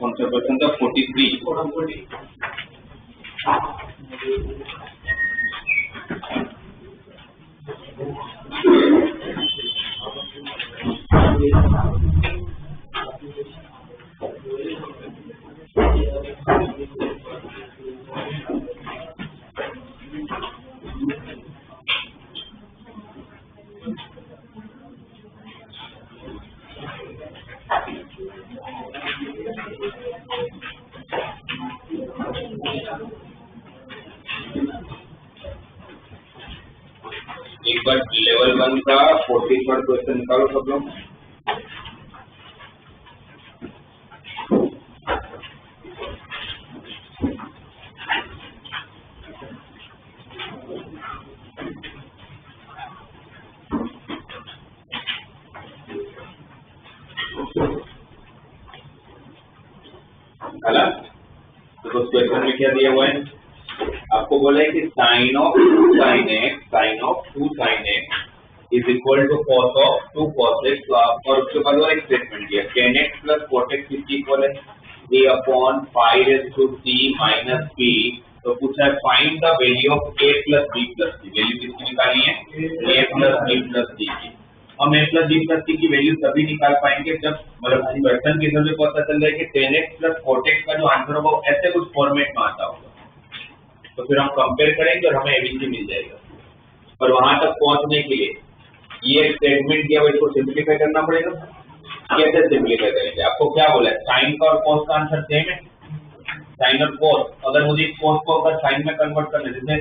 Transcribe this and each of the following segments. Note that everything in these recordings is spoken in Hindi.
कौन सा क्वेश्चन था? 43। एक बार लेवल 1 का 43वां क्वेश्चन निकालो सब लोग। तो उस क्वेश्चन में क्या दिया हुआ है? आपको बोला है कि sine of 2 sine x is equal to cos of 2 cos x. और उसके बाद वो एक स्टेटमेंट दिया, tan x plus cot x किसकी इक्वल है? a upon pi raise to c minus p। तो पूछा है find the value of a plus b plus c। Value किसकी निकालनी है? a plus b plus c की। हम a plus b plus c की वैल्यू तभी निकाल पाएंगे जब मतलब क्वेश्चन के अंदर पता चल जाए कि tan x plus cot x का जो आंसर होगा ऐसे कुछ फॉर्मेट में आता होगा, तो फिर हम कंपेयर करेंगे और हमें एबीसी मिल जाएगा। और वहां तक पहुंचने के लिए ये स्टेटमेंट दिया हुआ, इसको सिंप्लीफाई करना पड़ेगा। कैसे सिंप्लीफाई करेंगे? आपको क्या बोला है? साइन का और कॉस का आंसर सेम है, साइन और कॉस। अगर मुझे कॉस को अगर साइन में कन्वर्ट करना है, जैसे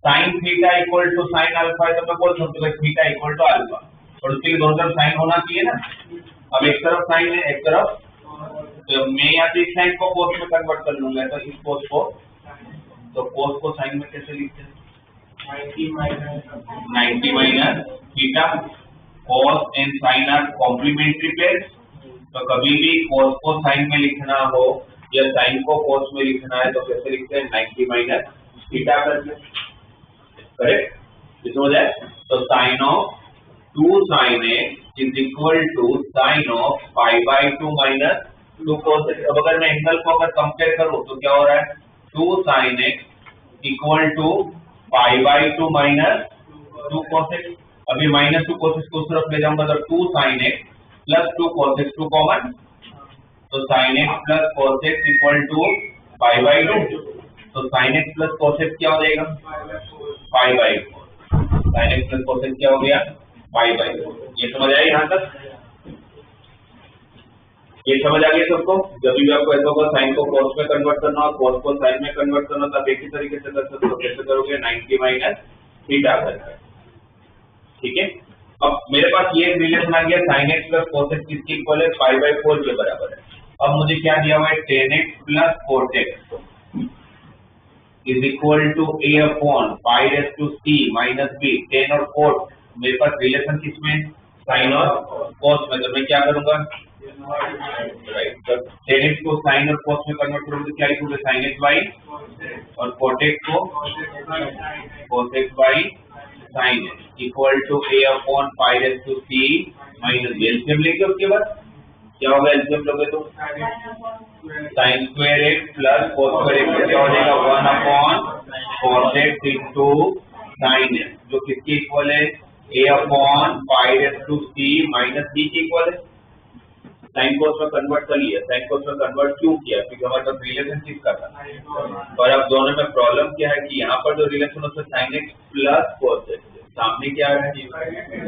sine theta equal to sine alpha है, तो मैं बोल सकता हूँ थीटा इक्वल टू अल्फा, और उसके लिए दोनों तरफ साइन होना चाहिए ना। अब एक तरफ साइन है, एक तरफ, तो मैं यहाँ से इस साइन को कॉस में कन्वर्ट कर लूंगा, तो इस कॉस को, तो कॉस को साइन में कैसे लिखते हैं? 90 minus theta. Cos and sine are complementary pairs, तो कभी भी कॉस को साइन में लिखना हो या साइन को कॉस में लिखना है तो कैसे लिखते हैं? 90 माइनस थीटा करके। करेक्ट? समझ आए? तो sine of 2 sine x is equal to sine of pi by 2 minus 2 cos x. अब अगर मैं एंगल को अगर कंपेयर करूं तो क्या हो रहा है? 2 sine x equal to pi by 2 minus 2 cos x। अभी माइनस 2 cos x को उस तरफ ले जाऊंगा तो 2 sin x plus 2 cos x 2 common, तो sin x plus cos x equal to pi by 2। तो sin x plus cos x क्या हो जाएगा? Pi by 4। sin x plus cos x क्या हो गया? Pi by 4। ये समझ आया यहाँ तक? ये समझ आ गया सबको? जब भी आपको ऐसा होगा साइन को cos में कन्वर्ट करना और cos को sin में कन्वर्ट करना, तो आप एक ही तरीके से कर सकते हो। कैसे करोगे? 90 माइनस थीटा करके। ठीक है? अब मेरे पास ये रिलेशन आ गया, sin x plus cos x किसके इक्वल है? पाई बाई 4 के बराबर है। अब मुझे क्या दिया हुआ है? tan x plus cot x is equal to a upon pi raise to c minus b। tan और cot मेरे पास रिलेशन किसमें? sin और cos में। तो मैं क्या करूंगा? राइट, तो tan x को sin और cos में कन्वर्ट करोगे तो क्या लिखोगे? sin x बाई, और cot x को cos x by sin x equal to a upon pi raise to c minus b। LCM लेके उसके बाद क्या होगा? एलसीएम लोगे तो sin square x plus cos square x क्या हो जाएगा? 1 upon cos x into sin x, जो किसके इक्वल है? a upon pi raise to c minus b के इक्वल है। साइन कोस में कन्वर्ट कर लिया। साइन कोस में कन्वर्ट क्यों किया? क्योंकि हमारे पास रिलेशन किस का था? और अब दोनों में प्रॉब्लम क्या है कि यहाँ पर जो रिलेशन होता है sine x plus cos x, सामने क्या है?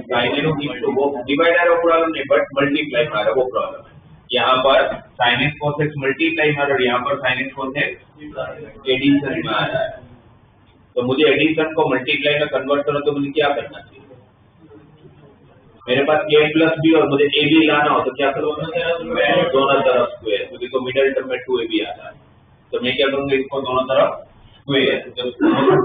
साइन एक्स इनटू, वो डिवाइड आ रहा है, प्रॉब्लम नहीं, बट मल्टीप्लाई आ रहा है, वो प्रॉब्लम है। यहाँ पर sine x cos x multiply आ रहा है और यहाँ पर sine x cos x addition में आ रहा है। तो मुझे एडिशन को मल्टीप्लाई में कन्वर्ट करना, तो मुझे क्या करना चाहिए? मेरे पास a प्लस बी और मुझे a भी लाना हो तो क्या करूंगा? दोनों तरफ स्क्वायर, क्योंकि तो मिडिल टर्म में 2ab आ रहा है। तो मैं क्या करूंगा? इसको दोनों तरफ स्क्वायर। तो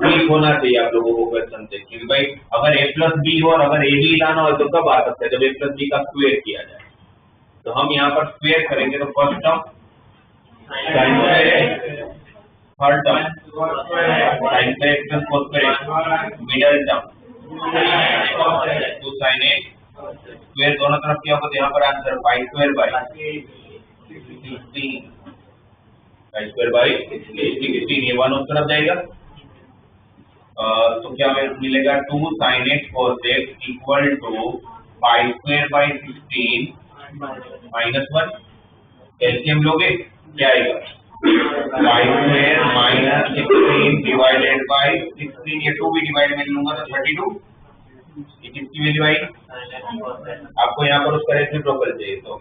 ठीक होना चाहिए आप लोगों को क्वेश्चन से, क्योंकि भाई अगर a प्लस बी हो और अगर a भी लाना हो तो कब आ सकता है? जब a प्लस बी का स्क्वायर किया जाए। तो हम यहाँ पर स्क्वायर करेंगे, तो first term sin square, third term sin square plus cos square, middle term 2 sin x square, दोनों तरफ क्या होगा? यहाँ पर answer pi square by 16 pi square by 16 ये 1 उस तरफ जाएगा। तो क्या मिलेगा 2 sin x cos x equal to pi square by 16 minus 1। LCM लोगे क्या आएगा pi square minus 16 divided by 16, ये 2 भी डिवाइड में लूंगा तो 32। ये किसकी वैल्यू आई? आपको यहाँ पर उसका रेसिप्रोकल चाहिए, तो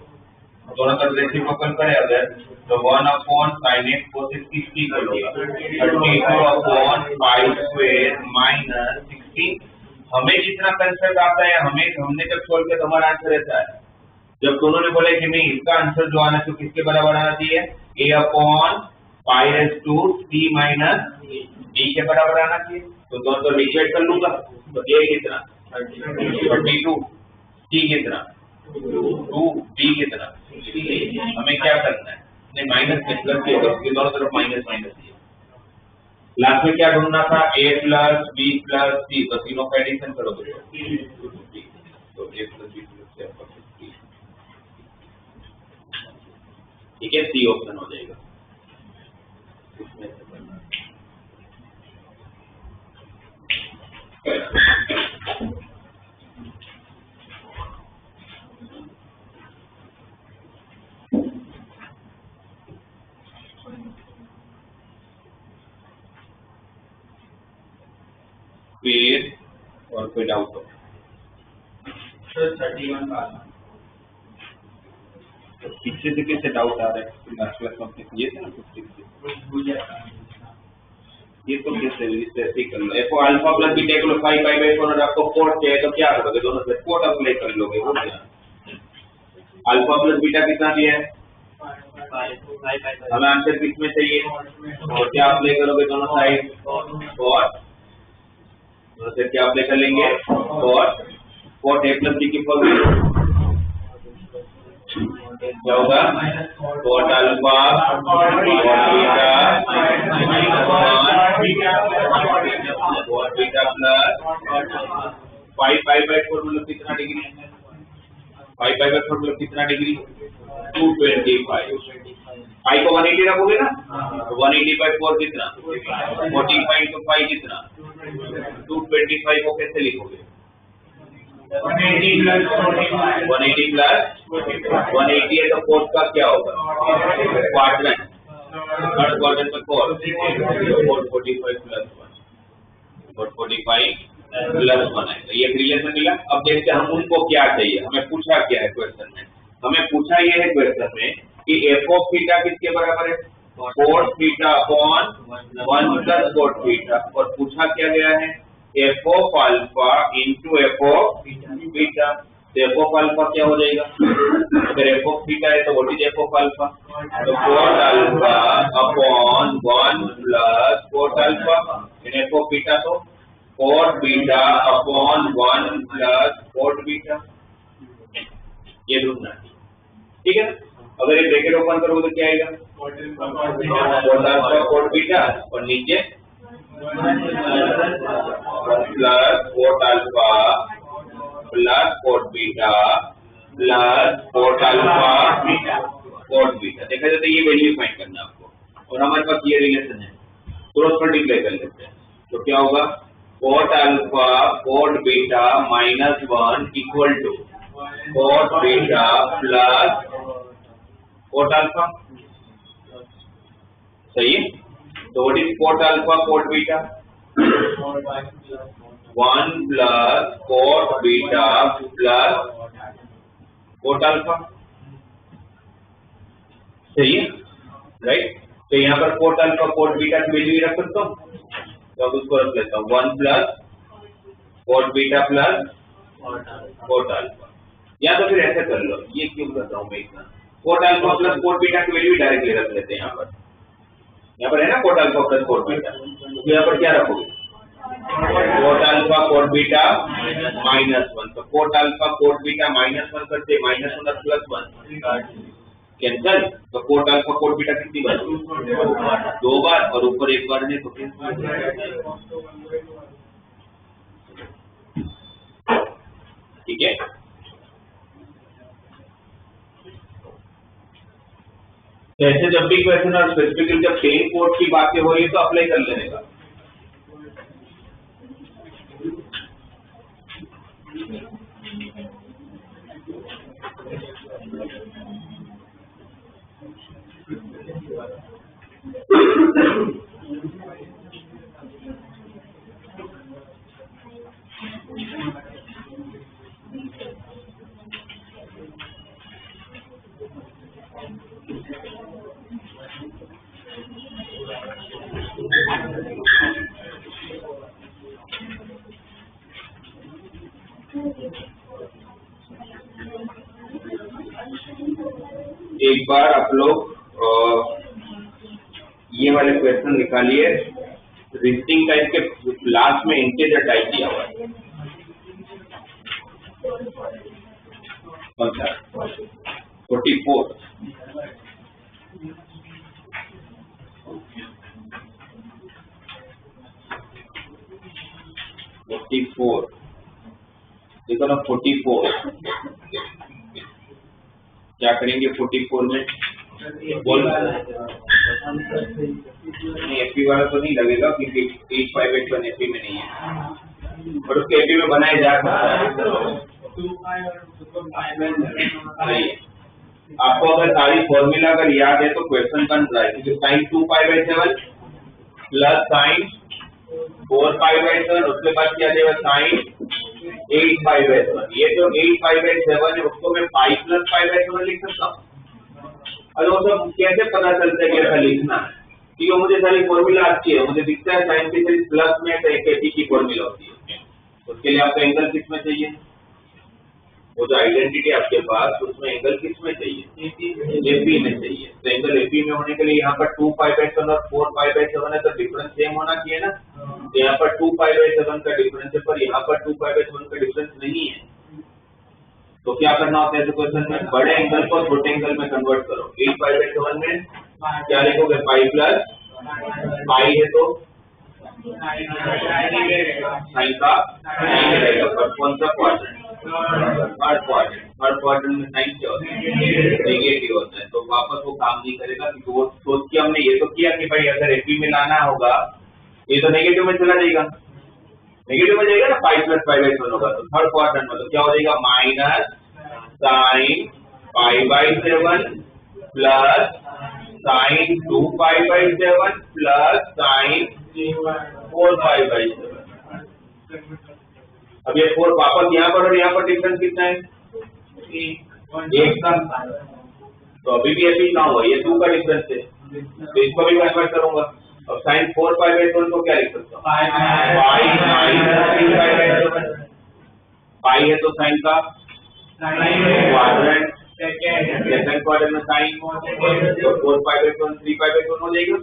दोनों तरफ रेसिप्रोकल करें अगर तो 1 upon sin x cos x किसकी इक्वल होगा 32 अपॉन पाई स्क्वायर माइनस 16। हमें जितना कंसेप्ट आता है हमने जब सोल्व किया तो हमारा आंसर ऐसा है। जब दोनों ने बोला कि नहीं इसका आंसर जो आना चाहिए किसके बराबर आना चाहिए a upon pi raise to c minus d के बराबर आना चाहिए। तो दोनों तो डिवाइड कर लूंगा तो a कितना 32, c कितना 2, d कितना। हमें क्या करना है नहीं माइनस में प्लस के दोनों तरफ माइनस माइनस है। लास्ट में क्या ढूंढना था a plus b plus c, तो तीनों का एडिशन करोगे तो a plus b plus c आपका 50। ठीक है, सी ऑप्शन हो जाएगा। इसमें से करना फिर और कोई डाउट हो सर 31 का तो पीछे से कैसे डाउट आ रहा है लास्ट क्लास में ये था ना कुछ ये तो कैसे ऐसे ही कर लो F alpha plus beta equal 5 pi by 4 और आपको 4 चाहिए तो क्या करोगे दोनों से 4 अप्लाई कर लोगे हो गया। अल्फा प्लस बीटा कितना दिया है हमें आंसर किसमें चाहिए और क्या अप्लाई करोगे दोनों साइड और दोनों से क्या अप्लाई कर लेंगे और 4 a प्लस b की फॉर्मूला क्या होगा cot alpha cot beta cot beta plus 5 pi by 4 मतलब कितना डिग्री 5 पाई बाय 4 मतलब कितना डिग्री 225। पाई को 180 रखोगे ना तो 180 बाय 4 कितना 45 तो 5 कितना 225 को कैसे लिखोगे 180 प्लस 180 है तो फोर्थ का क्या होगा क्वाड्रेंट थर्ड क्वाड्रेंट में 445 प्लस 1 445 प्लस 1 है तो ये रिलेशन मिला। अब देखते हैं हम उनको क्या चाहिए हमें पूछा क्या है क्वेश्चन में हमें पूछा ये है क्वेश्चन में कि एफ ऑफ थीटा किसके बराबर है cos theta upon 1 plus cot theta और पूछा क्या गया है F of alpha into F of beta. तो एफ ऑफ अल्फा क्या हो जाएगा अगर एफ ऑफ थीटा है तो what is F of alpha तो cot alpha upon 1 plus cot alpha in F of beta तो cot beta upon 1 plus cot beta ये ढूंढना है। ठीक है अगर ये ब्रैकेट ओपन करोगे तो क्या आएगा cot अल्फा cot बीटा और नीचे plus cot alpha plus cot beta plus cot alpha cot beta. देखा जाए तो ये वैल्यू फाइंड करना है आपको और हमारे पास ये रिलेशन है क्रॉस मल्टीप्लाई कर लेते हैं तो क्या होगा cot alpha cot beta minus 1 equal to cot beta plus cot alpha. सही है तो what is cot alpha cot beta 1 plus cot beta plus cot alpha. सही है राइट तो यहाँ पर cot अल्फा cot बीटा की वैल्यू रख सकता हूँ तो अब उसको रख लेता हूँ 1 plus cot beta plus cot alpha या तो फिर ऐसे कर लो ये क्यों कर रहा हूँ मैं इतना cot alpha plus cot beta की वैल्यू डायरेक्टली रख लेते हैं यहाँ पर है ना cot alpha plus cot beta तो यहाँ पर क्या रखोगे cot alpha cot beta minus 1 तो cot alpha cot beta minus 1 करते माइनस 1 और प्लस 1 कैंसल तो cot अल्फा cot बीटा कितनी बार 2 बार और ऊपर एक बार नहीं तो ठीक है। तो ऐसे जब भी क्वेश्चन और स्पेसिफिकली जब टेन कोड की बातें हो रही तो अप्लाई कर लेने का। एक बार आप लोग ये वाले क्वेश्चन निकालिए। रिस्टिंग टाइप के लास्ट में इंटीजर टाइप किया हुआ है। कौन सा? 44। देखो ना 44 क्या करेंगे 44 में? बोल नहीं, एपी वाला तो नहीं लगेगा क्योंकि 8581 एपी में नहीं है, पर उसके एपी में बनाया जा सकता है। नहीं, आपको अगर सारी फॉर्मूला अगर याद है तो क्वेश्चन बन रहा है, क्योंकि साइन 2π/7 प्लस साइन 4π/7, उसके बाद क्या देगा साइन 8π/7। ये जो 8π/7 है उसको मैं पाई प्लस π/7 लिख सकता हूँ। और वो सब कैसे पता चलता है कि ऐसा लिखना है? क्योंकि मुझे सारी फॉर्मूला अच्छी है, मुझे दिखता है साइन की सिर्फ प्लस में तो एक एपी की फॉर्मूला होती है। उसके लिए आपको एंगल किस में चाहिए? वो जो आइडेंटिटी आपके पास उसमें एंगल किस में चाहिए? एपी में चाहिए। तो एंगल एपी में होने के लिए यहाँ पर 2π/7 और 4π/7 है, तो डिफरेंस सेम होना चाहिए ना। तो यहाँ पर 2π/7 का डिफरेंस है, पर यहाँ पर 2π/7 का डिफरेंस नहीं है। तो क्या करना होता है क्वेश्चन में? बड़े एंगल को छोटे एंगल में कन्वर्ट करो। 8π/7 में क्या लिखोगे? पाई प्लस पाई है तो साइन का रहेगा, पर कौन सा क्वाड्रेंट? थर्ड क्वाड्रेंट में साइन क्या होता है? नेगेटिव होता है। तो वापस वो काम नहीं करेगा, क्योंकि वो सोच के हमने ये तो किया कि भाई अगर एपी में लाना होगा ये तो नेगेटिव में चला जाएगा, नेगेटिव में जाएगा ना, पाई प्लस π/7 होगा। तो थर्ड क्वाड्रेंट में तो क्या हो जाएगा? Minus sine π/7 plus sine 2π/7 plus sine 4π/7। अब ये 4 वापस यहाँ पर और यहाँ पर डिफरेंस कितना है? 1 का। तो अभी भी एपी कहाँ हुआ? ये 2 का डिफरेंस है, तो इसको भी कन्वर्ट करूंगा। अब साइन 4π/7 को क्या लिख सकता हूँ? Pi minus 3π/7। पाई है तो साइन का क्वाड्रेंट, सेकंड क्वाड्रेंट में साइन, तो 4π/7 3π/7 हो जाएगा।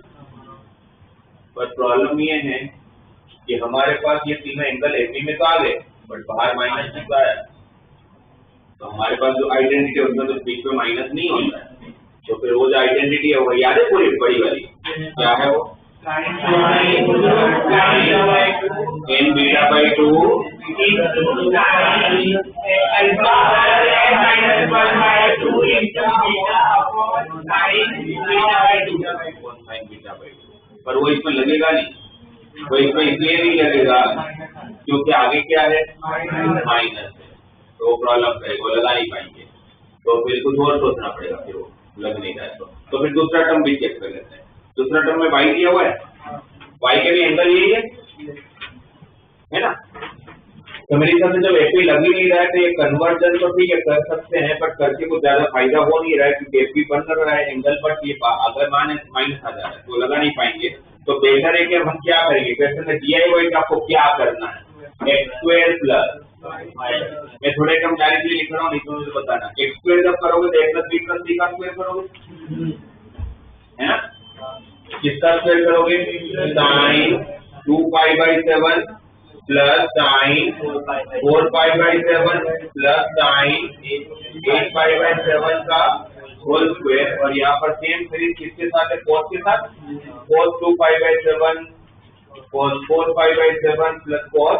पर प्रॉब्लम ये है कि हमारे पास ये तीनों एंगल एपी में तो आ गए, बट बाहर माइनस लिखा है। तो हमारे पास जो आइडेंटिटी है उसमें तो बीच में माइनस नहीं होता है। तो फिर वो जो आइडेंटिटी है वो याद है पूरी बड़ी वाली? क्या है वो? n/2 पर वो इसमें लगेगा नहीं, वो इसमें इसलिए नहीं लगेगा क्योंकि आगे क्या है? माइनस है, तो वो प्रॉब्लम करेगा, वो लगा नहीं पाएंगे। तो फिर कुछ और सोचना पड़ेगा, फिर वो लग नहीं रहा है। तो फिर दूसरा टर्म भी चेक कर लेते हैं। दूसरा टर्म में y दिया हुआ है, y के भी एंगल यही है ना। तो मेरे हिसाब से जब एपी लग ही नहीं रहा है तो ये कन्वर्जन तो ठीक है कर सकते हैं, पर करके कुछ ज्यादा फायदा हो नहीं रहा है, क्योंकि एपी बन कर रहा है एंगल, बट ये अगर माइनस आ जा रहा है तो लगा नहीं पाएंगे। तो बेहतर है कि हम क्या करेंगे? क्वेश्चन में दिया ही कि आपको क्या करना है, x² प्लस, मैं थोड़े कम डायरेक्टली लिख रहा हूँ, नहीं तो मुझे बताना। x² जब करोगे तो a + b + c का स्क्वायर करोगे, है ना। किसका स्क्वायर करोगे? Sine 2π/7 plus sine 4π/7 plus sine 8π/7 का होल स्क्वायर। और यहाँ पर सेम सीरीज किसके साथ है? cos के साथ। cos 2π/7 cos 4π/7 प्लस cos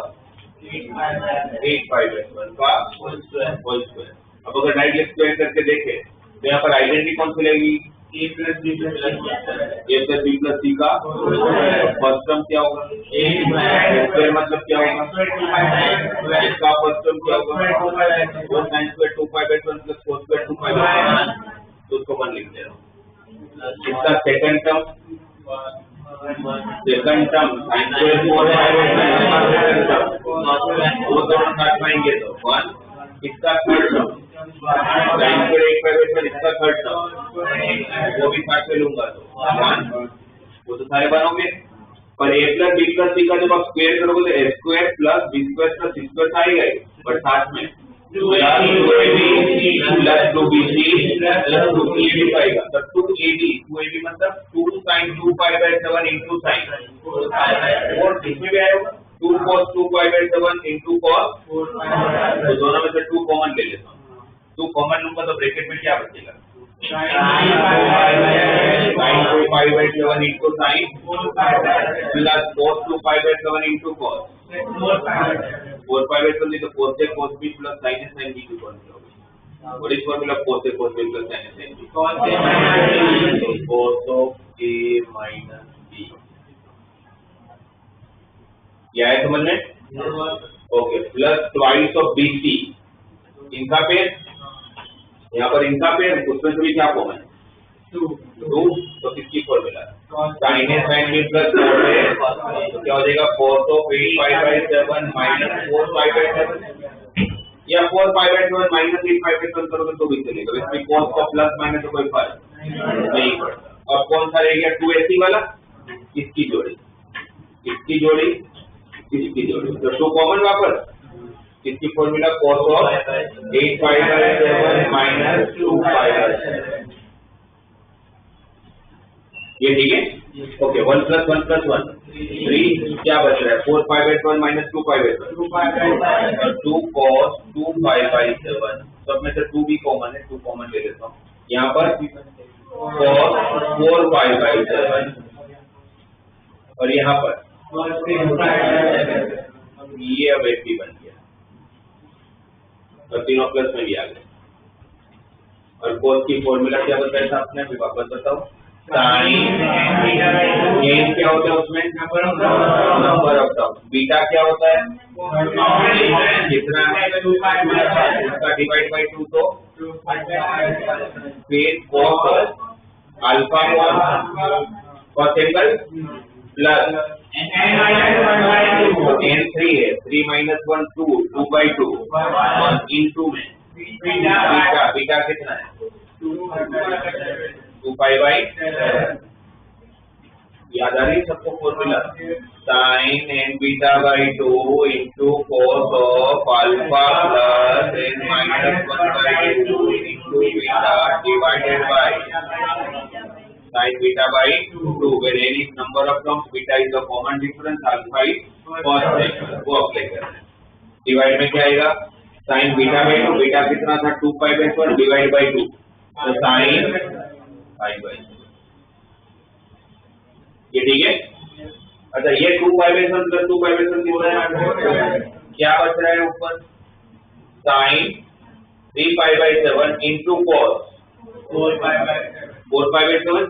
8π/7 का होल स्क्वायर। अब अगर डायरेक्टली स्क्वायर करके देखें तो यहाँ पर आइडेंटिटी कौन सी लगेगी? A plus B plus C का फर्स्ट टर्म क्या होगा? स्क्वायर मतलब क्या होगा? इसका फर्स्ट टर्म क्या होगा? 4 sin स्क्वायर 2π/1 plus 4 स्क्वायर 2π/1, तो उसको 1 लिख दे रहा हूँ। इसका सेकंड टर्म sin स्क्वायर 4π/1 वो दोनों साथ पाएंगे तो 1। इसका थर्ड टर्म sin स्क्वायर 8π/1, इसका थर्ड टर्म वो भी साथ में लूंगा तो 1। वो तो सारे बनोगे, पर a plus b plus c का जब आप स्क्वायर करोगे तो a square plus b square plus c square आएगा ही, पर साथ में plus 2ab plus 2bc plus 2ab आएगा। तो 2ab मतलब 2 sin 2π/7 into sin, और इसमें भी आएगा 2 cos 2π/7 into cos, तो दोनों में से 2 कॉमन ले लेता हूँ। 2 कॉमन लूंगा तो ब्रैकेट में क्या बचेगा? sin 2π/7 into sin plus cos 2π/7 into cos 4π/7 तो cos a cos b plus sin a sin b की फॉर्मूला होगी। What is formula cos a cos b plus sin a sin b? cos of a minus b। क्या है समझ में? Okay, plus twice of bc, इनका पेयर, यहाँ पर इनका पेयर, उसमें से भी क्या कॉमन है? 2, तो किसकी formula? sin a sin b plus cos a, तो क्या हो जाएगा? cos of 8π/7 minus 4π/7, या 4π/7 minus 8π/7 करोगे तो भी चलेगा, इसमें cos का प्लस माइनस कोई फर्क नहीं पड़ता। और कौन सा रह गया? 2ac वाला, इसकी जोड़ी, इसकी जोड़ी, इसकी जोड़ी, तो 2 कॉमन वापस, इसकी फॉर्मूला cos of 8π/7 minus 2π/7, ये ठीक है? ओके, 1 plus 1 plus 1 3, क्या बच रहा है? 4π/1 minus 2π/1, 2 cos 2π/7, सब में से 2 भी कॉमन है, 2 कॉमन ले लेता हूँ। यहाँ पर cos 4π/7 और यहाँ पर ये अब एक भी बन गया, और तीनों प्लस में भी आ गए। और cos की फॉर्मूला क्या बताया था आपने? अभी वापस बताओ। साइन क्या होता है उसमें? Number of term. बीटा क्या होता है? कितना है? उसका डिवाइड बाई 2, तो फिर cos alpha cos angle plus n3 है, 3 minus 1 2, 2/2 into में बीटा कितना है? 2π/7। याद आ रही है सबको formula? sin n beta by 2 into cos of alpha plus n minus 1/2 into beta divided by sin beta by 2, where n is number of terms, beta is the common difference, alpha is constant। वो अप्लाई करना है। डिवाइड में क्या आएगा? sin बीटा by 2, बीटा कितना था? 2π/1 डिवाइड by 2, तो sin π/2, ये ठीक है? अच्छा, ये 2π/1 plus 2π/1 कितना है? क्या बच रहा है ऊपर? sin 3π/7 into cos 4π/7,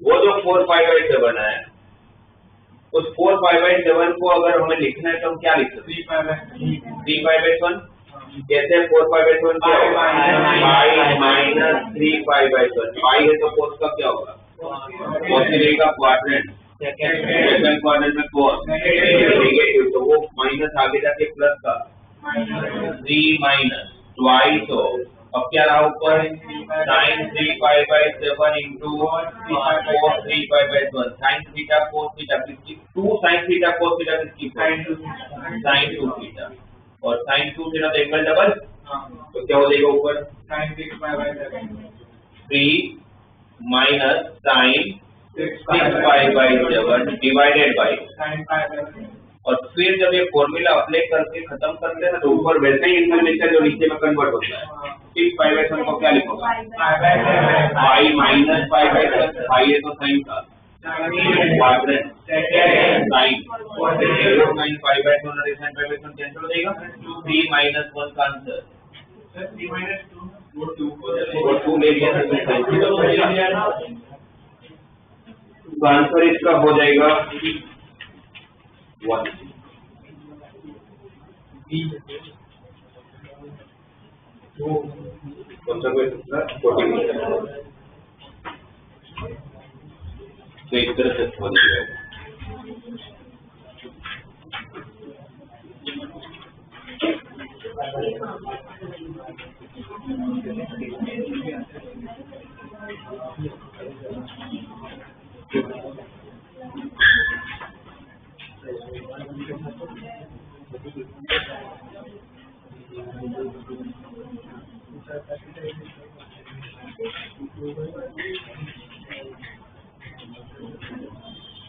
वो जो 4π/7 है, उस 4π/7 को अगर हमें लिखना है तो हम क्या लिख सकते हैं? 3π/1, कैसे? 4π/7 क्या होगा? पाई माइनस 3π/7, पाई है तो cos का क्या होगा? cos का क्वाड्रेंट, सेकंड क्वाड्रेंट में cos नेगेटिव, तो वो माइनस आगे जाके प्लस का 3 माइनस ट्वाइस हो। अब क्या रहा ऊपर? sin 3π/7 into cos 3π/7, sin theta cos theta किसकी? 2 sin थीटा cos थीटा किसकी? sin 2 थीटा, और sin 2 थीटा तो एंगल डबल, तो क्या हो जाएगा ऊपर? sin 6π/7 3 minus sin 6π/7 divided by sin π/7। और फिर जब ये फॉर्मूला अप्लाई करके खत्म करते हैं तो ऊपर वैसे ही एंगल मिलता है जो नीचे में कन्वर्ट होता है। 6π/7 को क्या लिखोगे? पाई माइनस π/7, पाई है तो साइन का क्वाड्रेंट साइन, और 0 π/7 और sin π/7 कैंसिल हो जाएगा, 3 minus 1 का आंसर 3 minus 2 वो 2 ले लिया, तो आंसर इसका हो जाएगा 1। कौन सा क्वेश्चन? 14। तो इस तरह से हो जाएगा।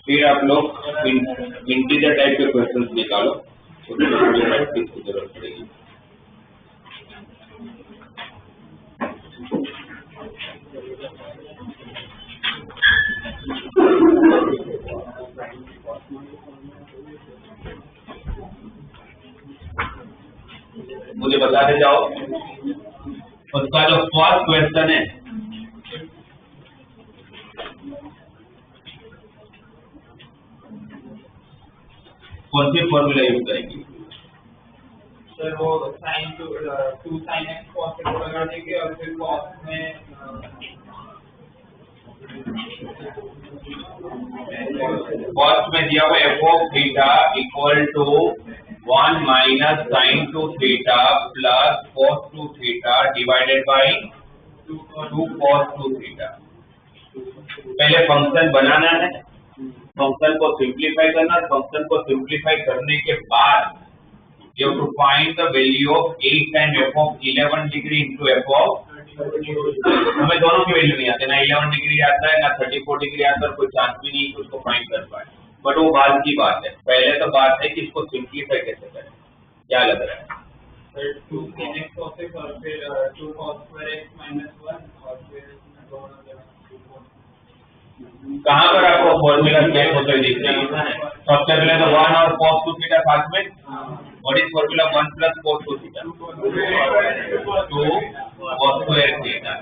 फिर आप लोग इंटीजर टाइप के क्वेश्चंस निकालो, उसमें थोड़ी प्रैक्टिस की जरूरत पड़ेगी। मुझे बताते जाओ, उसका जो फर्स्ट क्वेश्चन है कौन सी फॉर्मूला यूज करेंगे? सर वो sign to sine x cos x लगा देंगे और फिर कॉस में फर्स्ट में दिया हुआ f of theta equal to 1 minus sine two theta plus cos two theta divided by 2 cos two theta. पहले फंक्शन बनाना है, फंक्शन को सिंप्लीफाई करना, फंक्शन को सिंप्लीफाई करने के बाद you have to find the value of 8 times f of 11 degree into f of, हमें दोनों की वैल्यू नहीं आती, ना 11 डिग्री आता है ना 34 डिग्री आता है, कोई चांस भी नहीं कि उसको फाइंड कर पाए, बट वो बाद की बात है। पहले तो बात है कि इसको सिंप्लीफाई कैसे करें। क्या लग रहा है? 2 sin x cos x और फिर 2 cos square x minus 1 और फिर कहाँ पर आपको फॉर्मूला चेक होते हुए दिख रही है? सबसे पहले तो 1 और cos 2 थीटा साथ में, what is formula 1 plus cos 2 theta? 2 cos square theta.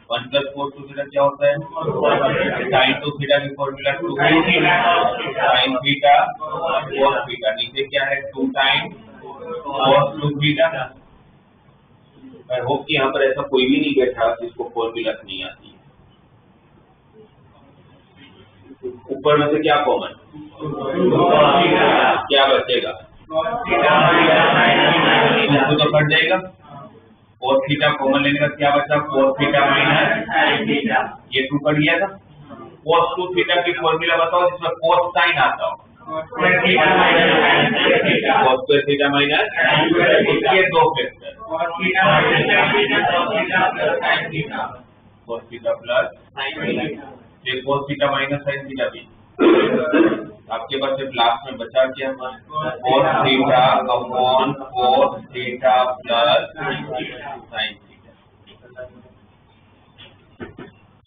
1 plus cos 2 theta क्या होता है? sin 2 थीटा की formula 2 sin theta cos theta. नीचे क्या है? 2 sin cos 2 theta. I hope कि यहाँ पर ऐसा कोई भी नहीं बैठा जिसको फॉर्मूला नहीं आती है। ऊपर में से क्या कॉमन? क्या बचेगा? तो कट जाएगा। cos थीटा कॉमन लेने का क्या बचा? cos थीटा माइनस ये 2 कट गया था। cos 2 थीटा की फॉर्मूला बताओ जिसमें cos साइन आता हो। cos थीटा माइनस ये 2 फैक्टर cos थीटा प्लस ये cos theta minus sin theta भी। आपके पास सिर्फ लास्ट में बचा क्या? cos theta upon cos theta plus sin theta,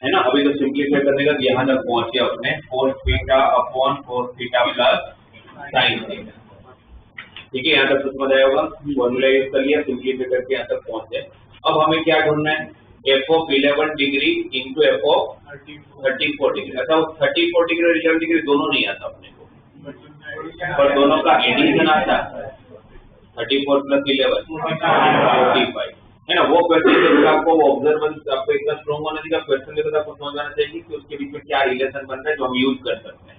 है ना? अभी तो सिंप्लीफाई करने का यहाँ तक पहुंचे अपने cos theta upon cos theta plus sin theta. ठीक है, यहाँ तक समझ आया होगा। फॉर्मूला यूज कर लिया, सिंप्लीफाई करके यहाँ तक पहुंचे। अब हमें क्या ढूंढना है? f of 11 degree into f of 34 degree. अच्छा, 34 डिग्री और 11 डिग्री दोनों नहीं आता अपने को, पर दोनों का एडिशन आता है। 34 प्लस 11 45, है ना? वो क्वेश्चन आपको ऑब्जर्वेंस आपको इतना स्ट्रॉन्ग होना चाहिए, क्वेश्चन के साथ आपको समझ आना चाहिए कि उसके बीच में क्या रिलेशन बन रहा है जो हम यूज कर सकते हैं।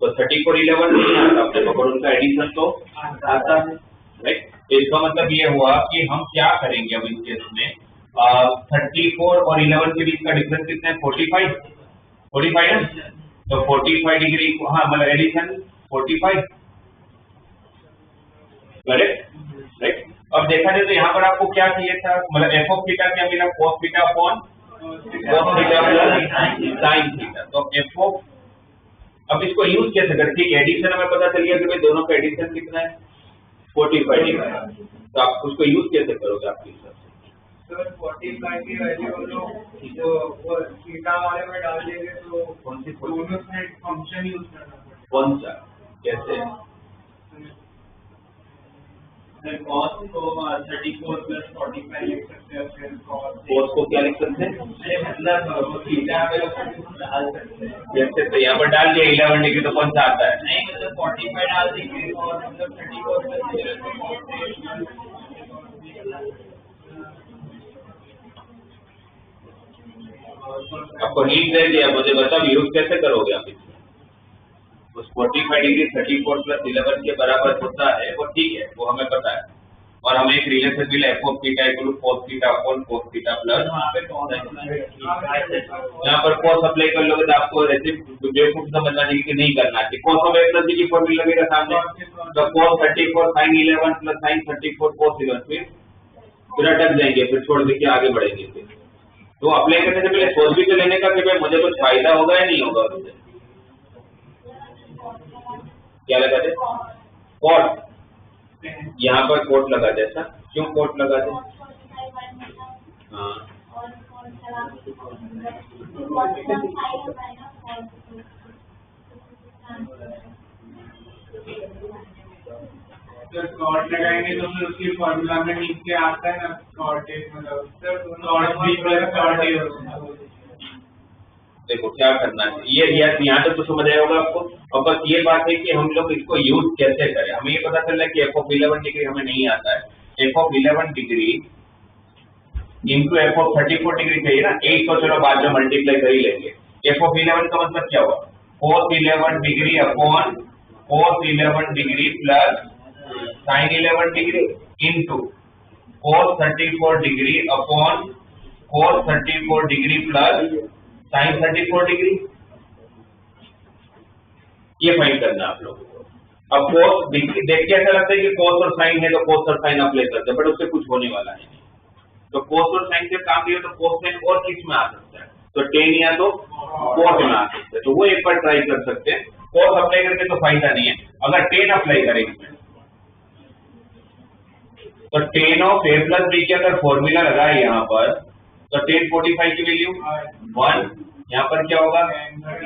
तो 34 11 नहीं आता अपने को, पर उनका एडिशन तो आता है, राइट? इसका मतलब ये हुआ कि हम क्या करेंगे अब इस केस में 34 और 11 के बीच का डिफरेंस कितना है? 45 है। तो 45 डिग्री, हाँ मतलब एडिशन 45, करेक्ट, राइट? अब देखा जाए तो यहाँ पर आपको क्या चाहिए था? मतलब एफ ऑफ थीटा क्या मिला? cos theta upon cos theta plus sin theta. तो एफ ऑफ, अब इसको यूज कैसे करें? ठीक, एडिशन हमें पता चल गया कि भाई दोनों का एडिशन कितना है? 45 डिग्री। तो आप उसको यूज कैसे करोगे आपके हिसाब से? सर 45 की वैल्यू हम लोग वो थीटा वाले में डाल देंगे तो कौन सी दोनों में फंक्शन यूज करना पड़ेगा। कौन सा? कैसे? सर cos को 34 plus 45 लिख सकते हैं, फिर cos को क्या लिख सकते हैं? अरे मतलब वो थीटा पे डाल सकते हैं। जैसे तो यहाँ पर डाल दिया 11 डिग्री, तो कौन सा आता है? नहीं मतलब 45 डाल देंगे और मतलब 34 plus 0 आपको नीट दे दिया, मुझे बताओ यूज कैसे करोगे आप इसमें? उस 45 डिग्री 34 प्लस 11 के बराबर होता है, वो ठीक है, वो हमें पता है। और हमें एक रिलेशन मिला f of theta equal to cos theta upon cos theta plus वहाँ पे कौन यहाँ पर cos अप्लाई कर लोगे तो आपको ऐसे बेवकूफ समझना चाहिए कि नहीं करना चाहिए। cos of a plus b की फॉर्मूला लगेगा सामने, तो cos 34 sin 11 plus sin 34 cos 11, फिर अटक जाएंगे, फिर छोड़ देके आगे बढ़ेंगे। फिर तो अप्लाई करने से पहले सोच भी तो लेने का कि भाई मुझे कुछ फायदा होगा या नहीं होगा उससे। क्या लगा दे? कॉट, यहाँ पर कोट लगा दे। ऐसा क्यों कोट लगा दे? हाँ सर कॉट लगाएंगे तो फिर उसकी फॉर्मूला में नीचे आता है ना कॉट ए, मतलब sir cot b plus cot a. देखो क्या करना है, ये यहाँ तक तो समझ आया होगा आपको। और बस ये बात है कि हम लोग इसको यूज कैसे करें। हमें ये पता चल रहा है कि f ऑफ 11 डिग्री हमें नहीं आता है। f of 11 degree into f of 34 degree चाहिए ना, 8 तो चलो बाद में मल्टीप्लाई कर ही लेंगे। f ऑफ 11 का मतलब क्या हुआ? cos 11 degree upon cos 11 degree plus sin 11 degree into cos 34 degree upon cos 34 degree plus sin 34 degree. ये फाइंड करना है आप लोगों को। अब cos देख के ऐसा लगता है कि cos और sin है तो cos और sin अप्लाई करते हैं, बट उससे कुछ होने वाला है नहीं। तो cos और sin से काम लिया तो cos sin और किस में आ सकता है? तो tan या तो cos में आ सकता है, तो वो एक बार ट्राई कर सकते हैं। cos अप्लाई करके तो फायदा नहीं है, अगर tan अप्लाई करेंगे तो tan of a plus b के अगर फॉर्मूला लगाए यहाँ पर, तो tan 45 की वैल्यू 1, यहाँ पर क्या होगा?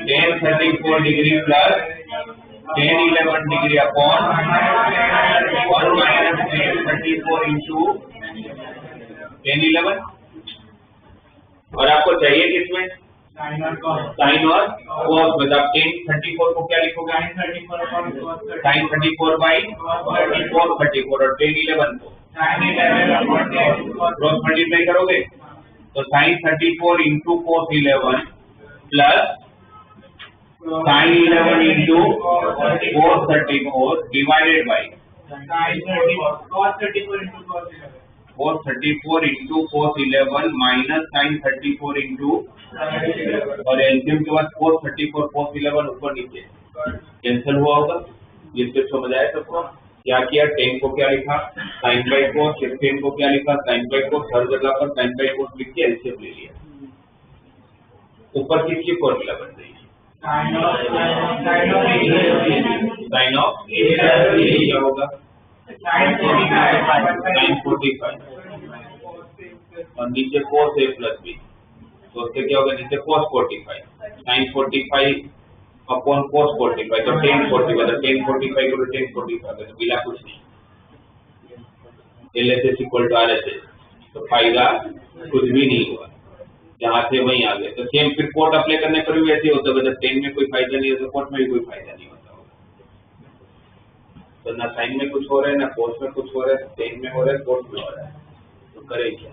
tan 34 degree plus tan 11 degree upon 1 minus tan 34 into tan 11। और आपको चाहिए किसमें? साइन और कॉस। साइन और cos में। आप tan 34 को क्या लिखोगे? sin 34 बाई cos 34 और tan 11 को क्रॉस मल्टीप्लाई करोगे तो sin 34 into cos 11 plus sin 11 into cos 34 divided by cos 34 into cos 11 minus sin 34 into, और एलसीएम के बाद cos 34 cos 11 ऊपर नीचे कैंसिल हुआ होगा। ये स्टेप समझ आया सबको? क्या किया? tan को क्या लिखा? sin बाई cos, 15 को क्या लिखा? sin बाई cos, हर जगह पर sin बाई cos लिख के एलसीएम ले लिया। ऊपर किसकी फॉर्मूला बन रही है? साइन ऑफ क्या होगा? sin 45 और नीचे cos a प्लस b, तो उससे क्या होगा? नीचे cos 45 sin 45 अपॉन cos 45, तो tan 45, तो tan 45 को tan 45, तो मिला कुछ नहीं। LHS इक्वल टू RHS, तो फायदा कुछ भी नहीं हुआ, जहाँ से वहीं आ गए। तो सेम फिर कोट अप्लाई करने पर भी ऐसे होता है, जब tan में कोई फायदा नहीं है तो कोट में भी कोई फायदा नहीं होता होगा। तो ना साइन में कुछ हो रहा है, ना कोट में कुछ हो रहा है, tan में हो रहा है, कोट में हो रहा है, तो करे क्या?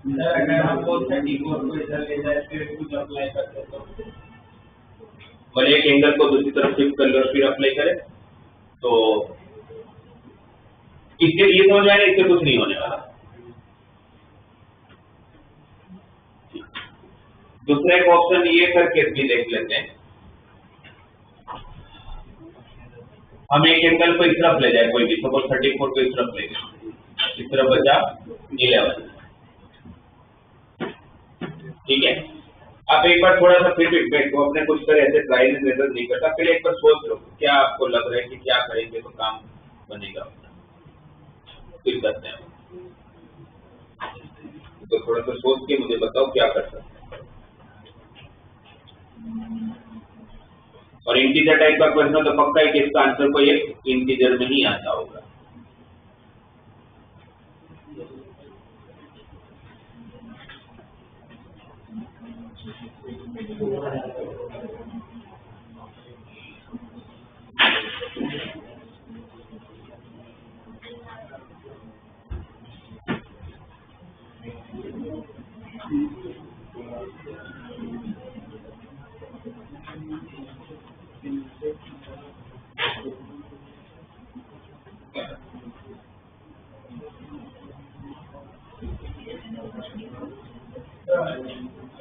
अगर हमको 34 को इधर ले जाए फिर कुछ अप्लाई करते तो और एक एंगल को दूसरी तरफ शिफ्ट कर लो फिर अप्लाई करें, तो इससे ये समझ आएगा, इससे कुछ नहीं होने वाला। दूसरा एक ऑप्शन ये करके भी देख लेते हैं। हम एक एंगल को इस तरफ ले जाए, कोई भी सपोज 34 को इस तरफ ले गए, इस तरफ बचा 11, ठीक है। आप एक बार थोड़ा सा फिर भी को अपने कुछ तरह ऐसे ट्रायल एंड एरर नहीं करता, फिर एक बार सोच लो क्या आपको लग रहा है कि क्या करेंगे तो काम बनेगा, फिर करते हैं। तो थोड़ा सा सोच के मुझे बताओ क्या कर सकते हैं। और इंटीजर टाइप का क्वेश्चन तो पक्का है कि इसका आंसर कोई एक इंटीजर में ही आता होगा।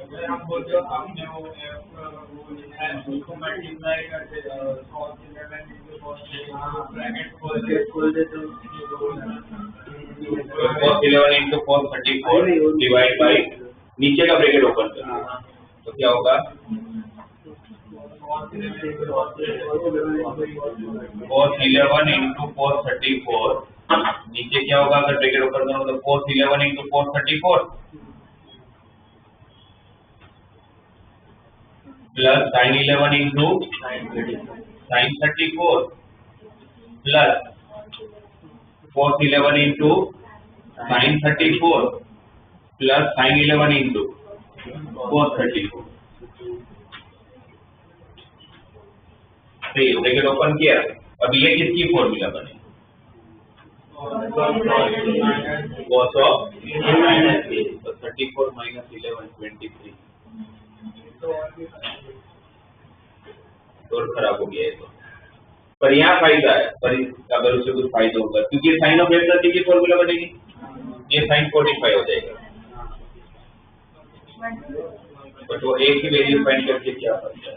अगर हम बोलते हो आपने वो लिखा है उसको मल्टीप्लाई करते cos 11 into cos ब्रैकेट खोल दे तो cos 11 into cos 34 divide by नीचे का ब्रैकेट ओपन कर तो क्या होगा cos 11 into cos 34 नीचे क्या होगा अगर ब्रैकेट ओपन करो तो cos 11 into cos 34 plus sin 11 into sin 34 plus cos 11 into sin 34 plus sin 11 into cos 34 सही ब्रैकेट ओपन किया। अब ये किसकी फॉर्मूला बने cos of तो 34 minus 11 23 और खराब हो गया है तो पर यहाँ फायदा है पर अगर उससे कुछ फायदा होगा क्योंकि साइन ऑफ एक्स की फॉर्मूला बनेगी ये साइन 45 हो जाएगा बट वो एक ही वैल्यू फाइंड करके क्या फायदा है।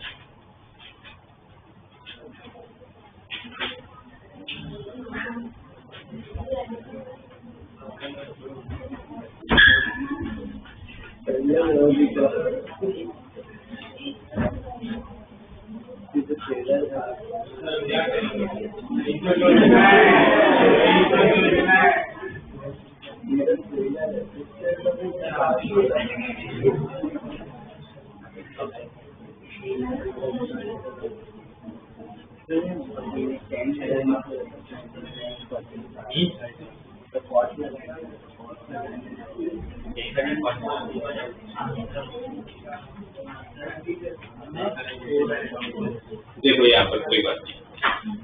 देखो यहाँ पर कोई बात नहीं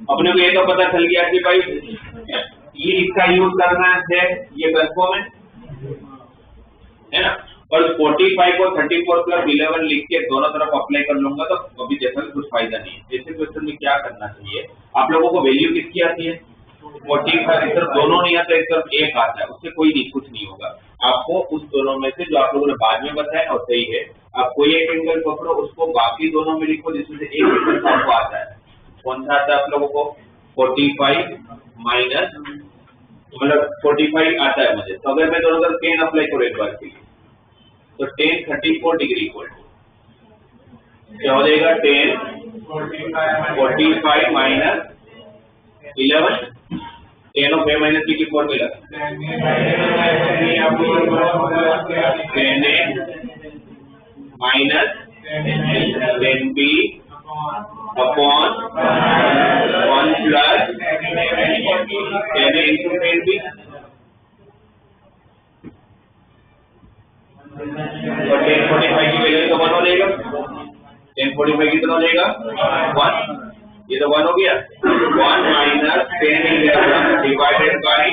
अपने को ये तो पता चल गया कि भाई ये इसका यूज करना है ये कंफर्म है ना पर 45 और 34 प्लस 11 लिख के दोनों तरफ अप्लाई कर लूंगा तो अभी जैसा कुछ फायदा नहीं है। ऐसे क्वेश्चन में क्या करना चाहिए आप लोगों को वैल्यू किसकी आती है 45 एक तरफ दोनों नहीं आता एक तरफ एक आता है उससे कोई नहीं कुछ नहीं होगा आपको उस दोनों में से जो आप लोगों ने बाद में बताया और सही है आप कोई एक एंगल पकड़ो उसको बाकी दोनों में लिखो जिसमें से एक एंगल आपको आता है कौन सा आता है आप लोगों को 45 माइनस मतलब 45 आता है मुझे तो अगर मैं दोनों तरफ 10 अप्लाई करूँ एक बार के लिए तो 10 34 डिग्री इक्वल क्या हो जाएगा 10 45 minus 11 10 of a minus b की formula 10a minus 10b upon 1 plus 10a into 10b और 1045 की वैल्यू तो 1 हो जाएगा 1045 कितना हो जाएगा 1 ये तो 1 हो गया 1 minus 10 divided by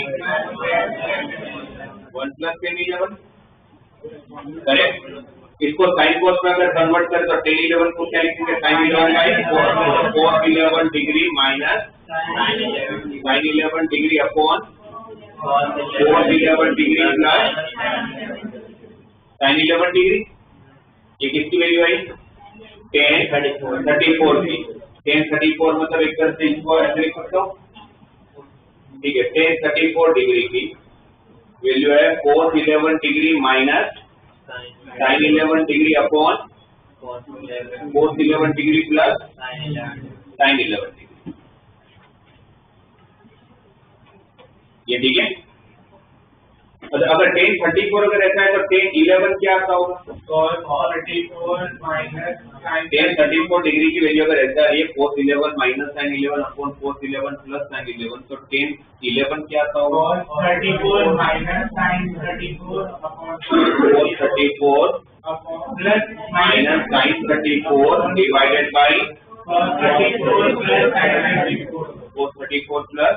1 plus 10 11 correct इसको साइन कोस में अगर कन्वर्ट करें तो 10 11 को क्या लिखेंगे sine 11 by cos 11 degree minus sine 11 degree upon cos 11 degree plus sine 11 degree ये किसकी वैल्यू आई 10 34 की 10 34 मतलब एक तरह से इसको ऐसे लिख सकता हूँ ठीक है 10 34 डिग्री की वैल्यू है cos 11 degree minus sin 11 degree upon cos 11 degree plus sin 11 degree ये ठीक है। अच्छा अगर tan 34 अगर ऐसा है तो tan 11 क्या आता होगा? cos 34 minus sin tan 34 degree की वैल्यू अगर ऐसा है cos 11 minus sin 11 upon cos 11 plus sin 11 तो tan 11 क्या आता होगा? cos 34 minus sin 34 upon cos 34 plus minus sin 34 divided by cos 34 plus sin 34 cos 34 plus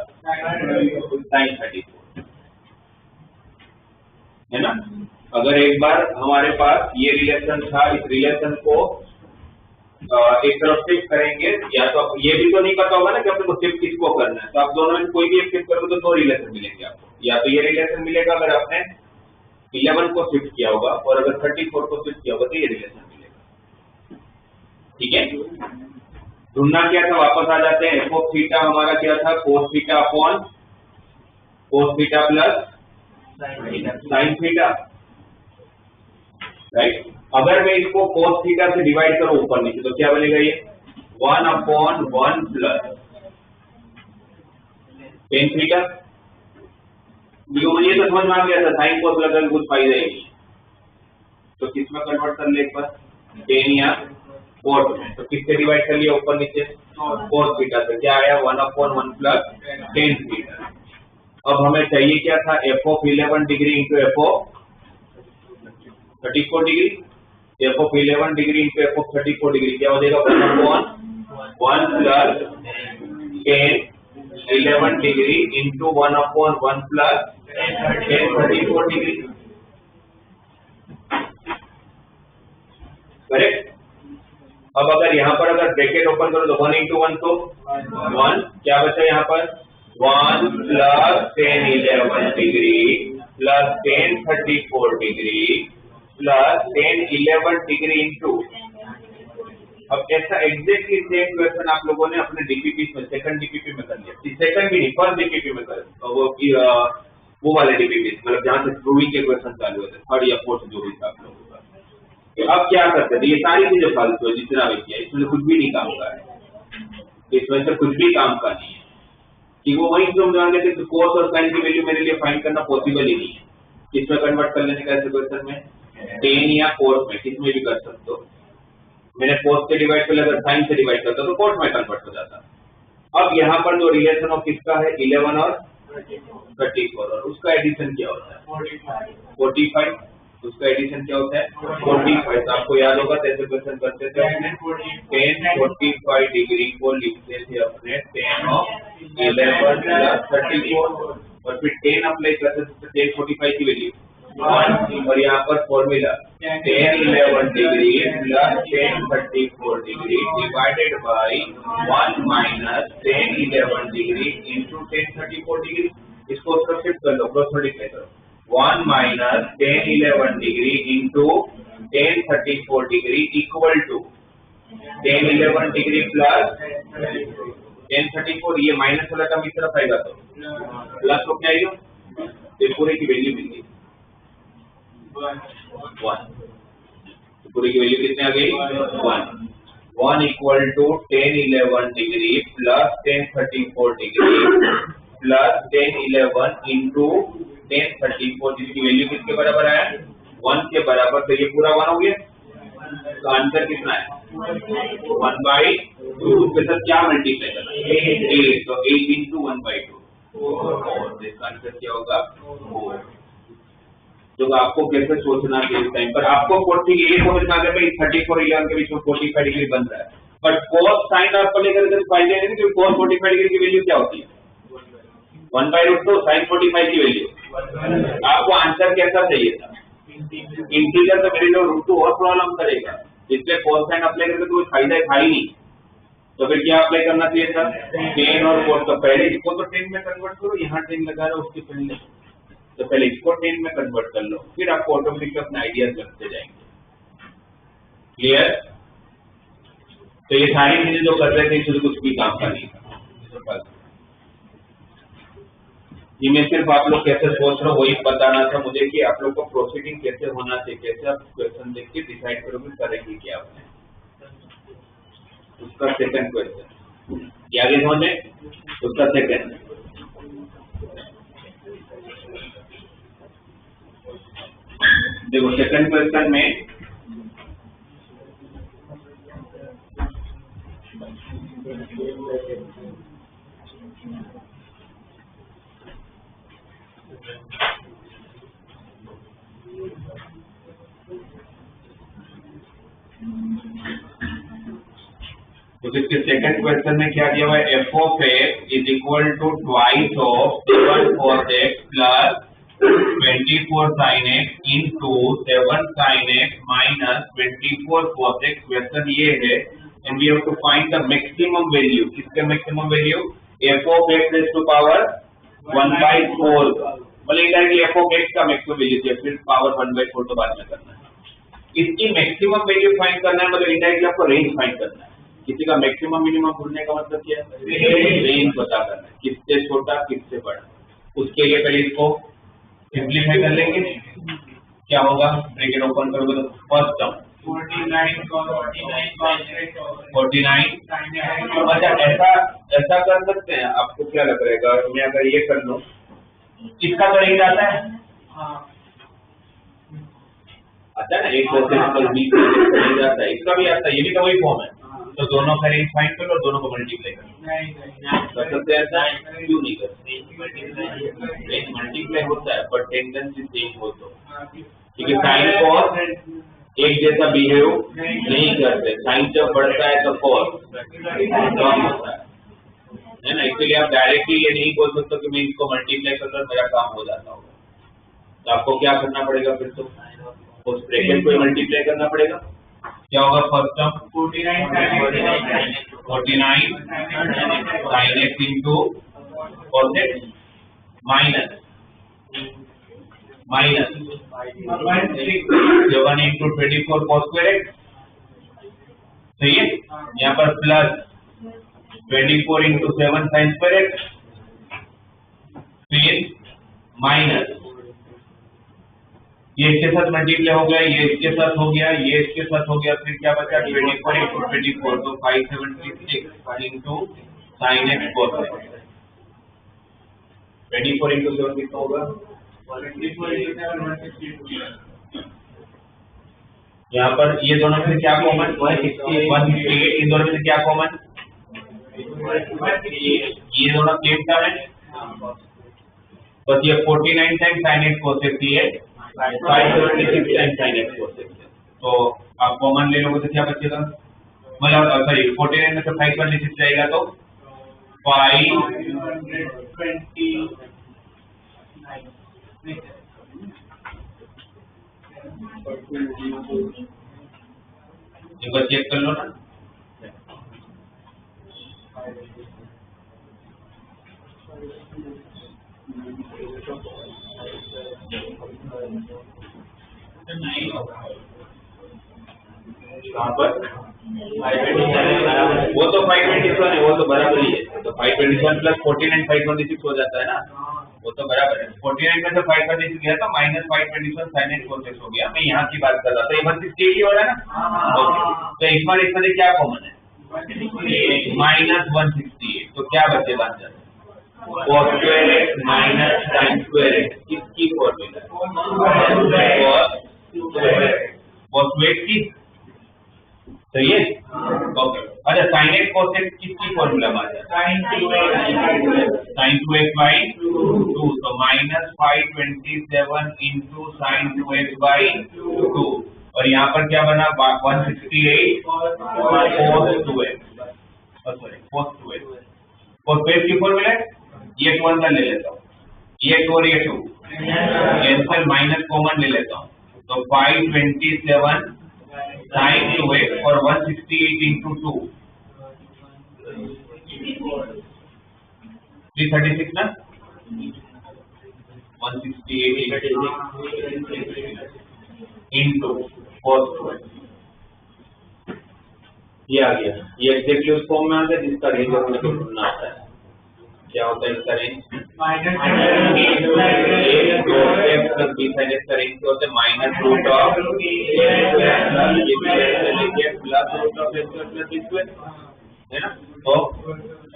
sin 34 है ना। अगर एक बार हमारे पास ये रिलेशन था, इस रिलेशन को एक तरफ शिफ्ट करेंगे, या तो ये भी तो नहीं पता होगा ना कि अपने को शिफ्ट किसको करना है, तो आप दोनों में कोई भी एक शिफ्ट करोगे तो दो रिलेशन मिलेंगे आपको, या तो ये रिलेशन मिलेगा अगर आपने 11 को शिफ्ट किया होगा, और अगर 34 को शिफ्ट किया होगा तो ये रिलेशन मिलेगा। ठीक है, ढूंढना क्या था, वापस आ जाते हैं। एफ ऑफ थीटा हमारा क्या था, cos theta upon cos theta plus sin theta, right. अगर मैं इसको cos थीटा से डिवाइड करूं ऊपर नीचे तो क्या बनेगा, ये 1/1 प्लस tan थीटा। मुझे तो समझ में आ गया था, साइन cos लगा कुछ फायदा ही नहीं, तो किसमें कन्वर्ट कर ले एक बार, tan या cos में, तो किससे डिवाइड कर लिया ऊपर नीचे, cos थीटा से, क्या आया 1/1 प्लस tan थीटा। अब हमें चाहिए क्या था, f of 11 degree into f of 34 degree, f of 11 degree into f of 34 degree क्या हो जाएगा, 1/1 plus tan 11 degree into 1/1 plus tan 34 degree, correct. अब अगर यहाँ पर अगर ब्रैकेट ओपन करो तो 1 इंटू 1 तो 1, क्या बचा यहाँ पर 1 plus tan 11 degree plus tan 34 degree plus tan 11 degree into, अब ऐसा एग्जैक्टली सेम क्वेश्चन आप लोगों ने अपने डीपीपी में, सेकंड डीपीपी में कर लिया, सेकंड भी नहीं फर्स्ट डीपीपी में कर, वो वाले डीपीपी मतलब जहाँ से प्रूविंग के क्वेश्चन चालू होते, थर्ड या फोर्थ जो भी था आप लोगों का। तो अब क्या करते थे, ये सारी चीजें फालतू है, जितना भी किया इसमें कुछ भी नहीं काम का है, इसमें से कुछ भी काम का नहीं है कि वो वही जो हम जान लेते cos और sin की वैल्यू मेरे लिए फाइंड करना पॉसिबल ही नहीं है। किसमें कन्वर्ट कर लेने का ऐसे क्वेश्चन में, tan या cos में, किसमें भी कर सकते हो। मैंने cos से डिवाइड कर, अगर sin से डिवाइड करता तो cos में कन्वर्ट हो जाता। अब यहाँ पर जो रिलेशन ऑफ किसका है 11 और 34, और उसका एडिशन क्या होता है 45, उसका एडिशन क्या होता है 45। तो आपको याद होगा कैसे क्वेश्चन करते थे अपने, tan 45 डिग्री को लिखते थे अपने tan ऑफ 11 प्लस 34, और फिर tan अप्लाई करते थे tan 45 की वैल्यू 1, और यहाँ पर formula tan 11 degree plus tan 34 degree divided by 1 minus tan 11 degree into tan 34 degree. इसको सब्स्टिट्यूट कर लो, क्रॉस मल्टीप्लाई करो, 1 minus tan 11 degree into tan 34 degree equal to tan 11 degree plus tan 34, ये माइनस वाला टर्म इस तरफ आएगा तो प्लस हो क्या आएगा, तो पूरे की वैल्यू मिलती 1, तो पूरे की वैल्यू कितने आ गई 1 equal to tan 11 degree plus tan 34 degree plus tan 11 into tan 34, जिसकी वैल्यू किसके बराबर आया 1 के बराबर, तो ये पूरा 1 हो गया, तो आंसर कितना है 1/2, उसके साथ क्या मल्टीप्लाई करना है 8, तो 8 इंटू 1/2, और इसका आंसर क्या होगा 4। तो आपको कैसे सोचना चाहिए इस टाइम पर, आपको 40 ये समझ में आ गया भाई 34 11 के बीच में 45 डिग्री बन रहा है, बट cos sin आप लेकर के फायदे नहीं, क्योंकि cos 45 डिग्री की वैल्यू क्या होती है 1/√2 sin 45 की वैल्यू। आपको आंसर कैसा चाहिए था इंटीजर, तो मेरे लिए √2 और प्रॉब्लम करेगा, इसलिए cos sin अप्लाई करके तो फायदा था ही नहीं, तो फिर क्या अप्लाई करना चाहिए था tan और cos, तो पहले इसको तो tan में कन्वर्ट करो, यहाँ tan लगा रहा उसके पहले, तो पहले इसको tan में कन्वर्ट कर लो, फिर आपको ऑटोमेटिकली अपने आइडियाज लगते जाएंगे। क्लियर, तो ये सारी चीजें जो कर रहे थे इससे कुछ भी काम का नहीं था, ये मैं सिर्फ आप लोग कैसे सोच रहे हो वही बताना था मुझे कि आप लोग को प्रोसीडिंग कैसे होना चाहिए, कैसे आप क्वेश्चन देख के डिसाइड करोगे करेंगे क्या आपने। उसका सेकंड क्वेश्चन ये आगे समझे, उसका सेकंड देखो सेकंड क्वेश्चन में तो इसके सेकंड क्वेश्चन में क्या दिया हुआ है, F of X is equal to twice of 7 cos x plus 24 sin x into 7 sin x minus 24 cos x। Question ये है and we have to find the maximum value. किसके maximum value, F of X raise to power 1/4 का, मतलब इनडायरेक्टली एफ ऑफ एक्स का मैक्सिमम वैल्यू है, फिर पावर 1/4 तो बाद में करना है। इसकी मैक्सिमम वैल्यू फाइंड करना है, मतलब इनडायरेक्टली आपको रेंज फाइंड करना है। किसी का मैक्सिमम मिनिमम ढूंढने का मतलब क्या है, रेंज पता करना है, किससे छोटा किससे बड़ा। उसके लिए पहले इसको सिंप्लीफाई कर लेंगे। क्या होगा, ब्रैकेट ओपन करोगे तो फर्स्ट टर्म 49। अच्छा ऐसा कर सकते हैं, आपको क्या लग रहेगा, मैं अगर ये कर लूं, इसका तो रेंज आता है, आता है ना, 1 आता है, इसका भी आता है, ये भी तो वही फॉर्म है। तो दोनों का रेंज फाइंड करो और दोनों को मल्टीप्लाई करो। कर सकते हैं ऐसा, क्यों नहीं करते, रेंज मल्टीप्लाई होता है पर टेंडेंसी सेम हो तो, क्योंकि साइन कॉस एक जैसा बिहेव नहीं करते, साइन जब बढ़ता है तो कॉस कम होता है ना। इसलिए आप डायरेक्टली ये नहीं बोल सकते कि मैं इसको मल्टीप्लाई कर मेरा काम हो जाता होगा। तो आपको क्या करना पड़ेगा, फिर तो उस ब्रैकेट को मल्टीप्लाई करना पड़ेगा। क्या होगा, first term 49 sin x into cos x minus 7 into 24 cos square x, सही है। यहाँ पर plus 24 into 7 sin square x, फिर माइनस ये इसके साथ मल्टीप्लाई हो गया, ये इसके साथ हो गया, ये इसके साथ हो गया, फिर क्या बचा 24 इंटू 24 तो 576 into sin x cos x। 24 into 7 कितना होगा, 164। यहाँ पर ये दोनों में से क्या कॉमन, 168। इन दोनों में से क्या कॉमन, ये दोनों सेम टर्म है, बस ये 49 times sin x cos x है, 576 times sin x cos x। तो आप कॉमन ले लोगे तो क्या बचेगा, मतलब सॉरी 49 में से 576 जाएगा तो 529। एक बार चेक कर लो ना, कहाँ पर वो तो 527 है, वो तो बराबर ही है। तो 527 प्लस 49 526 हो जाता है ना, वो तो बराबर है। 49 में से 526 गया तो minus 527 sin x cos x हो गया। मैं यहाँ की बात कर रहा था, ये 168 ही हो रहा है ना। तो इस बार इसमें क्या कॉमन है, माइनस 168। तो क्या बचेगा answer, cos square x minus sin square x। किसकी फॉर्मूला, cos square की, सही है, ओके। अच्छा sin x cos x किसकी फॉर्मूला में आता है, sin 2x by 2, तो minus 527 into sin 2x by 2, और यहाँ पर क्या बना 168 cos 2x, sorry cos 2x। cos 2x की फॉर्मूला है, ये 2 अंदर ले लेता हूँ, ये 2 और ये 2 कैंसिल, माइनस कॉमन ले लेता हूँ, तो 527 sin 2x और 168 into 2 336 ना, 168 into cos 2x, ये आ गया। ये एग्जैक्टली उस फॉर्म में आ गया जिसका रेंज अपने को ढूंढना आता है। क्या होता है इसका range, minus plus b sine x का रेंज क्या होता है, minus root of plus root of x plus b square, है ना। तो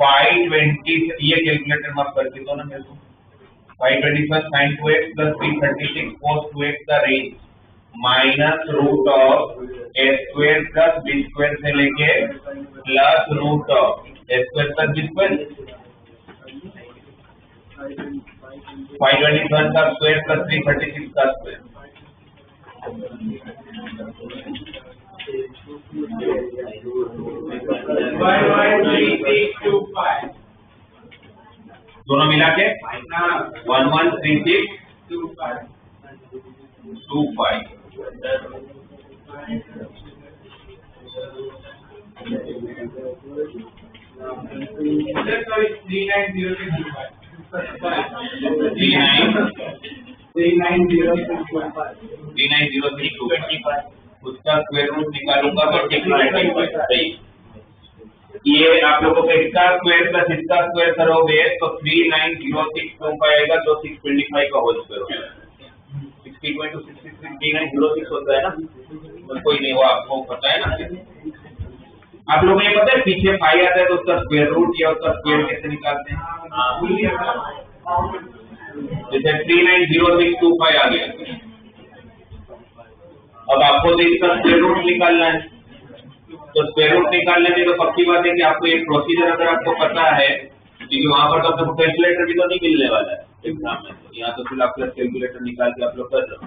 520, ये कैलकुलेटर में आप करके दो ना मेरे को, 521 sin 2x plus 336 cos 2x का range minus root of a square plus b square से लेके plus root of a square plus b square 527 का स्क्वायर प्लस 336 का स्क्वायर। दोनों मिला के 113625 390625 उसका स्क्वायर रूट निकालूंगा तो 625 सही। ये आप लोगों को इसका स्क्वायर प्लस इसका स्क्वायर करोगे तो 390625 आएगा जो 625 का होल स्क्वायर होता है। 60.63 होता है ना, तो कोई नहीं, वो आपको पता है ना। आप लोगों को ये पता है पीछे 5 आता है तो उसका स्क्वायर रूट या उसका स्क्वायर कैसे निकालते हैं? जैसे 390625 आ गया, अब आपको तो इसका स्क्वायर रूट निकालना है। तो स्क्वायर रूट निकालने में तो पक्की बात है कि आपको एक प्रोसीजर अगर आपको पता है, क्योंकि वहां पर तो आपको कैलकुलेटर भी तो नहीं मिलने वाला है एग्जाम में, यहाँ तो फिर आप कैलकुलेटर निकाल के आप लोग कर रहे हो।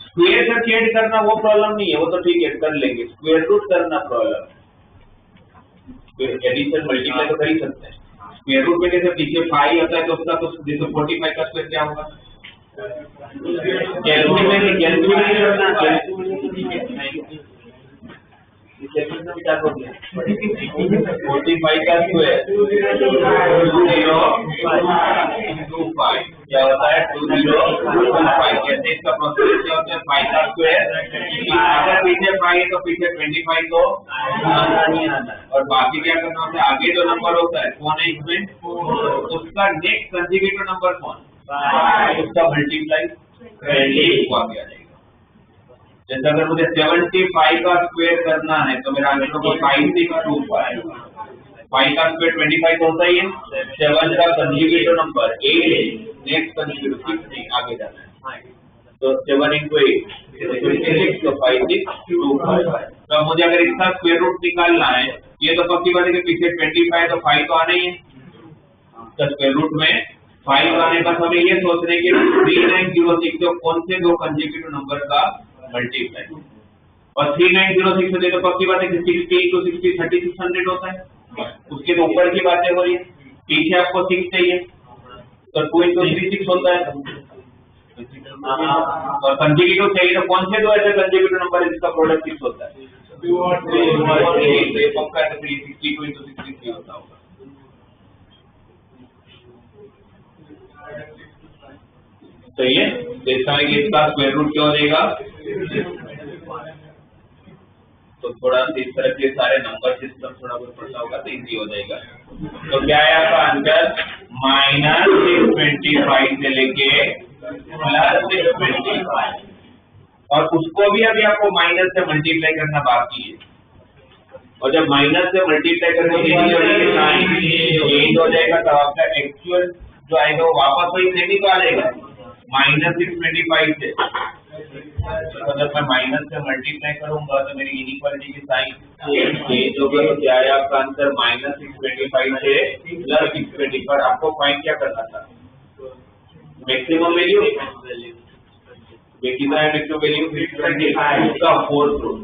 स्क्वायर का चेंज करना वो प्रॉब्लम नहीं है, वो तो ठीक है कर लेंगे। स्क्वायर रूट करना प्रॉब्लम, एडिशन मल्टीप्लाई तो कर ही सकते हैं। स्क्वायर रूट में जैसे पीछे 5 आता है तो उसका तो जैसे 45 का स्क्वायर क्या होगा? क्या हो गया 45 का स्क्वायर 2025 क्या होता है 2025। कैसे इसका प्रोसेस क्या होता है? 5 का स्क्वायर, अगर पीछे 5 है तो पीछे 25 को और बाकी क्या करना होता है? आगे जो नंबर होता है कौन है इसमें, उसका नेक्स्ट कंसेक्यूटिव नंबर कौन, उसका मल्टीप्लाई हुआ गया जाएगा। जैसे अगर मुझे 75 का स्क्वायर करना है तो मेरा आंसर होगा 5625। 5 का स्क्वायर 25 होता ही है, 7 का कंसेक्यूटिव नंबर 8 है, नेक्स्ट कंसेक्यूटिव 16 आगे जाना है, तो 7 into 8 56 तो 5625। तो मुझे अगर इसका स्क्वायर रूट निकालना है, ये तो पक्की बात है कि पीछे 25 तो 5 तो आना ही है, तो स्क्वायर रूट में 5 आने का हमें ये सोचने की 3906 तो कौन से दो कंसेक्यूटिव नंबर का मल्टीप्लाई, और 3906 से तो पक्की बात है कि 60 into 60 3600 होता है, उसके तो ऊपर की बातें हो रही है। पीछे आपको 6 चाहिए तो 2 into 36 होता है, और कंसेक्यूटिव चाहिए तो कौन से दो ऐसे कंसेक्यूटिव नंबर है जिसका प्रोडक्ट 6 होता है? 2 और 3 पक्का है, तो 62 into 63 होता होगा। सही है, तो इस समय इसका स्क्वायर रूट क्या हो जाएगा? तो थोड़ा इस तरह के सारे नंबर सिस्टम थोड़ा बहुत पढ़ना होगा तो इजी हो जाएगा। तो क्या है आपका आंसर? -625 से लेके +625, और उसको भी अभी आपको माइनस से मल्टीप्लाई करना बाकी है, और जब माइनस से मल्टीप्लाई करने के लिए चेंज हो जाएगा तब आपका एक्चुअल जो आएगा वो वापस वही सेम ही तो आ जाएगा -625 से। तो जब मैं माइनस से मल्टीप्लाई करूंगा तो मेरी इनइक्वालिटी की साइन चेंज होगा, तो क्या है आपका आंसर? -625 से +620। पर आपको फाइंड क्या करना था? मैक्सिमम वैल्यू, कितना है मैक्सिमम वैल्यू? 625 का फोर्थ रूट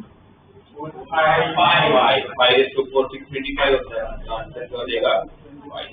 5/4 625 होता है, तो आंसर क्या हो जाएगा? 5।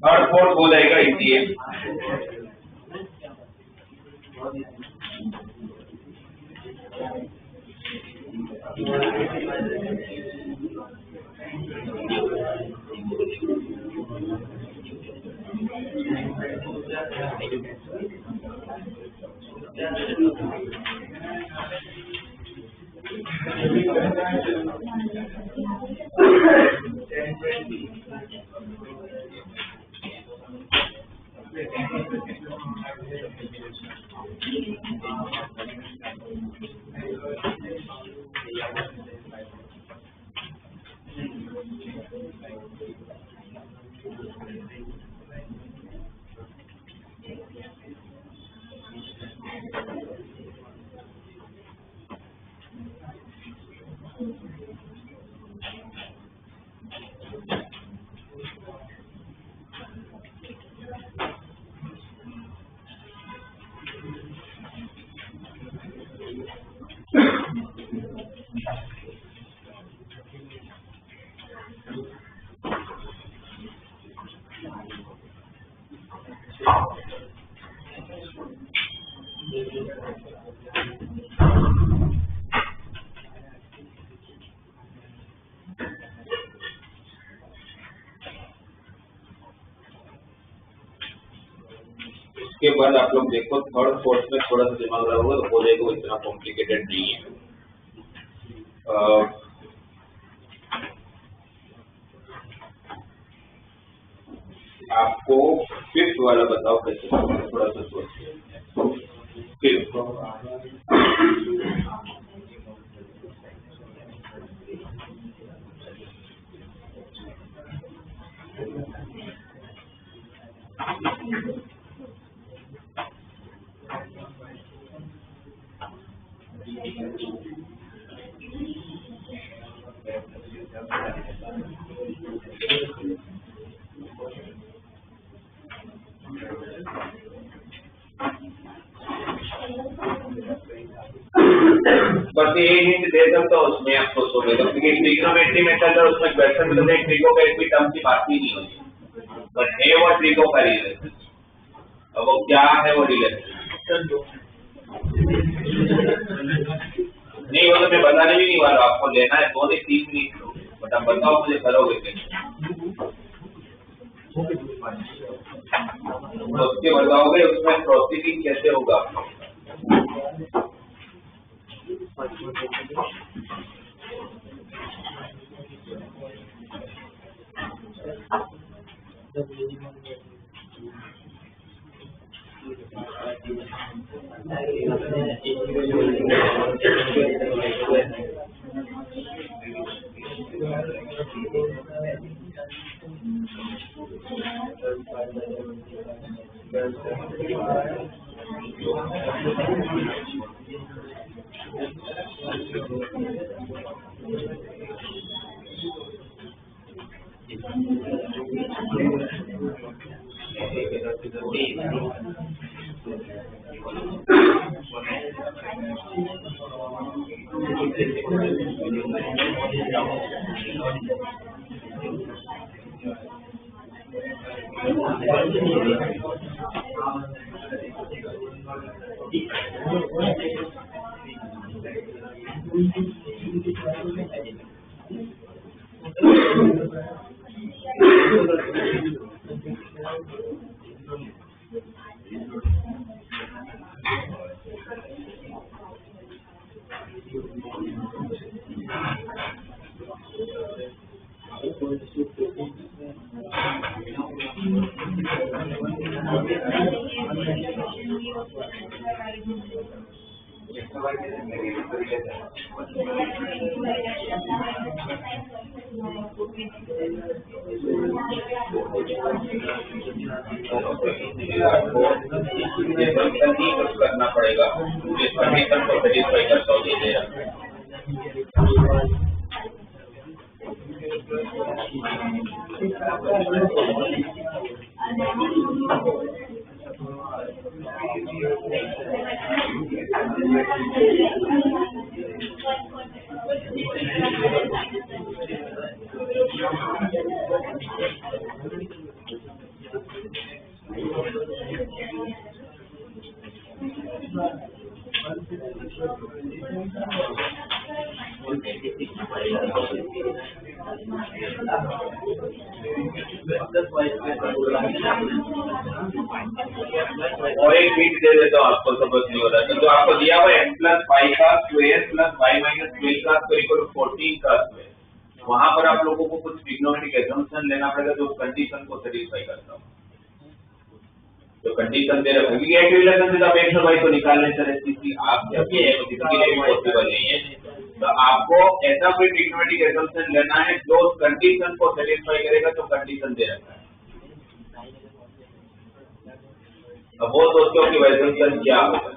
थर्ड फोर्थ हो जाएगा इसलिए। उसके बाद आप लोग देखो थर्ड फोर्थ में थोड़ा सा दिमाग लगाओगे तो हो जाएगा, वो इतना कॉम्प्लिकेटेड नहीं है। आपको फिफ्थ वाला बताओ कैसे, थोड़ा सा सोचिए। फिफ्थ बस ये हिंट दे सकता हूँ उसमें आप सोचोगे तो, क्योंकि ट्रिग्नोमेट्री मेथड है उसमें क्वेश्चन में तो ट्रिगो का एक भी टर्म की बात ही नहीं होती, बट है वो ट्रिगो का रिलेशन। अब वो क्या है वो रिलेशन नहीं, वो तो मैं बताने भी नहीं वाला, आपको लेना है 2 से 3 मिनट, बट आप बताओ मुझे करोगे कैसे, तो उसके बताओगे उसमें प्रोसीडिंग कैसे होगा। करना पड़ेगा, कंडीशन को सेटिस्फाई करता हो दे रहा। और एक हिंट दे देता हूँ आपको, समझ नहीं हो रहा तो जो आपको दिया हुआ x प्लस वाई का स्क्वायर प्लस वाई माइनस 12 का स्क्वायर इक्वल टू 14 का स्क्वायर, वहां पर आप लोगों को कुछ ट्रिग्नोमेट्रिक असम्पशन लेना पड़ेगा जो कंडीशन को सेटिस्फाई करता हो। तो कंडीशन दे रखा क्योंकि एक रिलेशन से आप x और y को निकालने से स्थिति आप जब ये किसी लिए पॉसिबल नहीं है, तो आपको ऐसा कोई ट्रिग्नोमेट्रिक असम्पशन लेना है जो उस कंडीशन को सेटिस्फाई करेगा, तो कंडीशन दे रखा है। अब वो सोचो कि असम्पशन क्या होगा।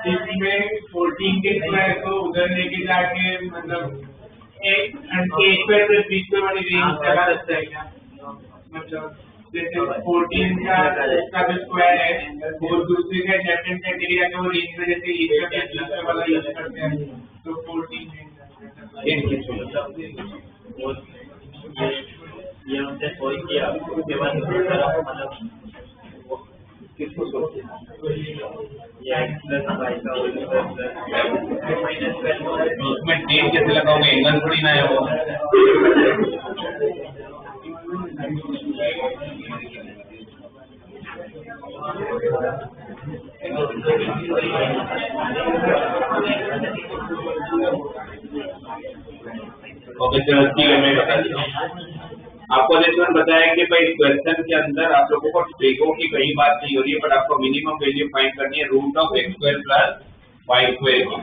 इसमें 14 के स्क्वायर को उधर लेके जाके मतलब एक स्क्वायर प्लस बी स्क्वायर वाली रेंज लगा सकते हैं क्या? मतलब जैसे 14 का जो स्क्वायर है वो दूसरे का लेफ्ट हैंड साइड लेके जाके वो रेंज में जैसे ए का प्लस बी स्क्वायर वाला यूज करते हैं, तो 14 ये उनसे कोई किया उसके बाद मतलब किसको सोचते ये x प्लस y का होल स्क्वायर माइनस 12 उसमें टेन कैसे लगाओगे, एंगल थोड़ी ना है वो। ओके चलो ठीक है, मैं बता देता हूँ आपको। जैसे मैंने बताया कि भाई क्वेश्चन के अंदर आप लोगों को ट्रिगों की कहीं बात नहीं हो रही है, बट आपको मिनिमम वैल्यू फाइंड करनी है root of x square plus y square की।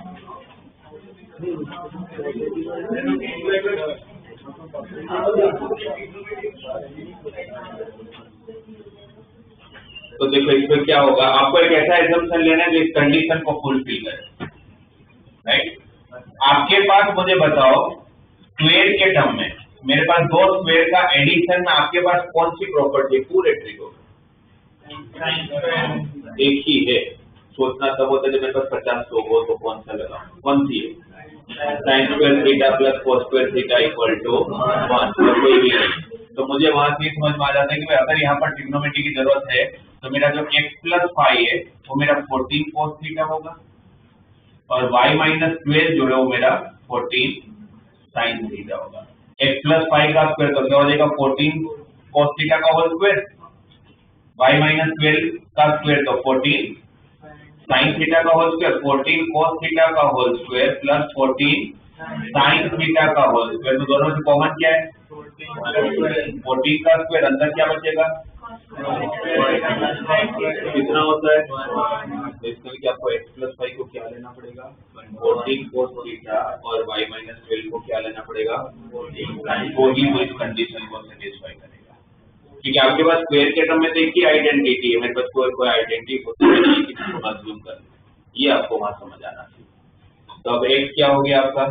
तो देखो इसमें क्या होगा, आपको एक ऐसा एजम्पशन लेना है जो इस कंडीशन को फुलफिल करे, राइट। आपके पास मुझे बताओ स्क्वायर के टर्म में मेरे पास दो स्क्वायर का एडिशन में आपके पास कौन सी प्रॉपर्टी पूरे ट्रिगो एक ही है। सोचना तब होता है जब मेरे पास 50 हो तो कौन सा लगाऊं, कौन सी है? Sine square theta plus cos square theta equal to 1, कोई भी नहीं। तो मुझे वहां से समझ में आ जाता है कि अगर यहाँ पर ट्रिग्नोमेट्री की जरूरत है तो मेरा जो x प्लस फाइव है वो मेरा 14 कोस थीटा होगा और y माइनस 12 जो है वो मेरा 14 साइन थीटा होगा। x प्लस 5 का स्क्वायर तो क्या हो जाएगा 14 cos थीटा का होल स्क्वायर, y माइनस 12 का स्क्वायर तो 14 sin थीटा का होल स्क्वायर, 14 cos थीटा का whole square plus 14 sin theta का होल स्क्वायर। तो दोनों में से कॉमन क्या है 14 का स्क्वायर, अंदर क्या बचेगा कितना होता है तो इसके लिए आपको x प्लस 5 को क्या लेना पड़ेगा 14 cos थीटा और y माइनस 12 को क्या लेना पड़ेगा 14 को ही वो इस कंडीशन को सेटिस्फाई करेगा। क्योंकि आपके पास स्क्वायर के टर्म में तो एक ही आइडेंटिटी है, मेरे पास कोई आइडेंटिटी होती नहीं है किसी को अज्यूम कर, ये आपको वहां समझ आना चाहिए। तो अब x क्या हो गया आपका,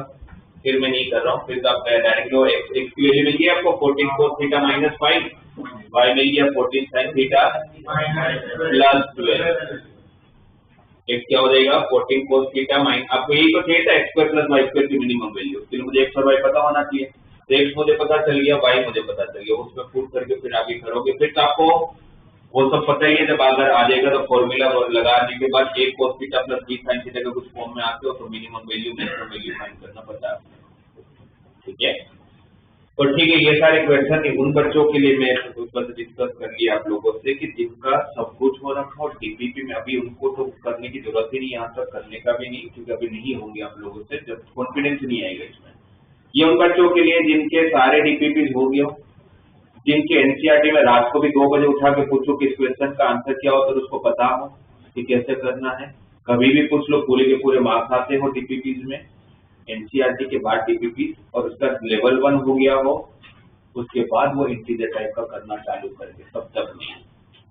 फिर मैं नहीं कर रहा हूँ, फिर आप डायरेक्ट x की वैल्यू मिल गया आपको 14 cos थीटा माइनस 5, y मिल गया 14 sin थीटा प्लस 12, x क्या हो जाएगा 14 cos थीटा माइनस, आपको यही तो चाहिए था x square plus y square की मिनिमम वैल्यू, इसलिए मुझे x और y पता होना चाहिए। तो x मुझे पता चल गया, y मुझे पता चल गया, उसमें पुट करके फिर आगे करोगे, फिर तो आपको वो सब पता ही है। जब अगर आ जाएगा तो फॉर्मूला लगाने के बाद a cos theta plus b sin theta का कुछ फॉर्म में आते हो तो minimum value maximum value find करना पड़ता है, ठीक है। तो ठीक है, ये सारे क्वेश्चन उन बच्चों के लिए मैं बस डिस्कस कर लिया आप लोगों से कि जिनका सब कुछ हो रखा और डीपीपी में अभी उनको तो करने की जरूरत ही नहीं, यहाँ तक करने का भी नहीं, क्योंकि अभी नहीं होंगे आप लोगों से, जब कॉन्फिडेंस नहीं आएगा इसमें। ये उन बच्चों के लिए जिनके सारे डीपीपी हो गए, जिनके एनसीईआरटी में रात को भी 2 बजे उठा के पूछो कि इस क्वेश्चन का आंसर क्या हो तो उसको पता हो कि कैसे करना है, कभी भी पूछ लो, पूरे के पूरे मार्क्स आते हो डीपीपीज में, एनसीईआरटी के बाद डीपीपी, और उसका लेवल 1 हो गया हो, उसके बाद वो इंटीजर टाइप का करना चालू करके तब तक नहीं।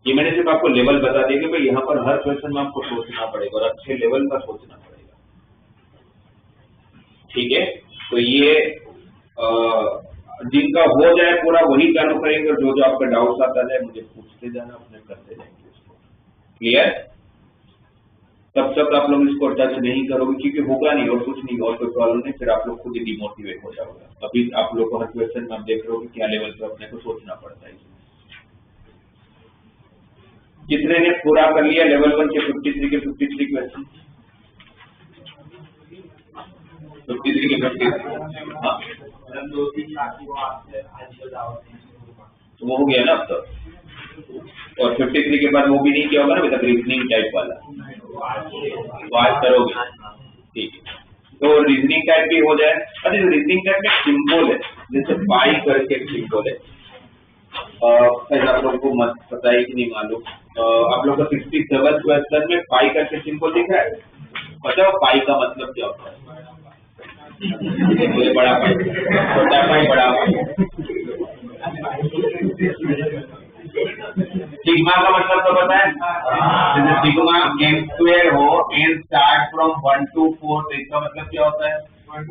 ये मैंने सिर्फ आपको लेवल बता दिया कि भाई यहाँ पर हर क्वेश्चन में आपको सोचना पड़ेगा और अच्छे लेवल का सोचना पड़ेगा, ठीक है। तो ये जिनका हो जाए पूरा वही चालू करेंगे, और जो जो आपका डाउट्स आता जाए मुझे पूछते जाना, अपने करते जाएंगे उसको, क्लियर। तब तक आप लोग इसको टच नहीं करोगे क्योंकि होगा नहीं, और कुछ नहीं, और कोई प्रॉब्लम नहीं, फिर आप लोग खुद ही डिमोटिवेट हो जाओगे। अभी आप लोग को हर क्वेश्चन में आप देख रहे हो कि क्या लेवल पे अपने को सोचना पड़ता है। कितने ने पूरा कर लिया लेवल 1 के 53 के 53 क्वेश्चन, 53 के 53, हाँ तो वो हो गया ना अब तक। और 53 के बाद वो भी नहीं किया होगा ना अभी तक, रीजनिंग टाइप वाला तो आज करोगे, ठीक है। तो रीजनिंग टाइप भी हो जाए। अच्छा, रीजनिंग टाइप में सिंबल है, जैसे पाई करके एक सिंबल है, शायद आप लोगों को मत पता है कि नहीं मालूम, आप लोग को 67 क्वेश्चन में पाई करके सिंबल दिख रहा है, पता है पाई का मतलब क्या होता है? बड़ा पाई, छोटा पाई, बड़ा पाई। सिग्मा का मतलब तो पता है, जैसे सिग्मा n स्क्वायर हो, n स्टार्ट फ्रॉम 1 to 4, तो इसका मतलब क्या होता है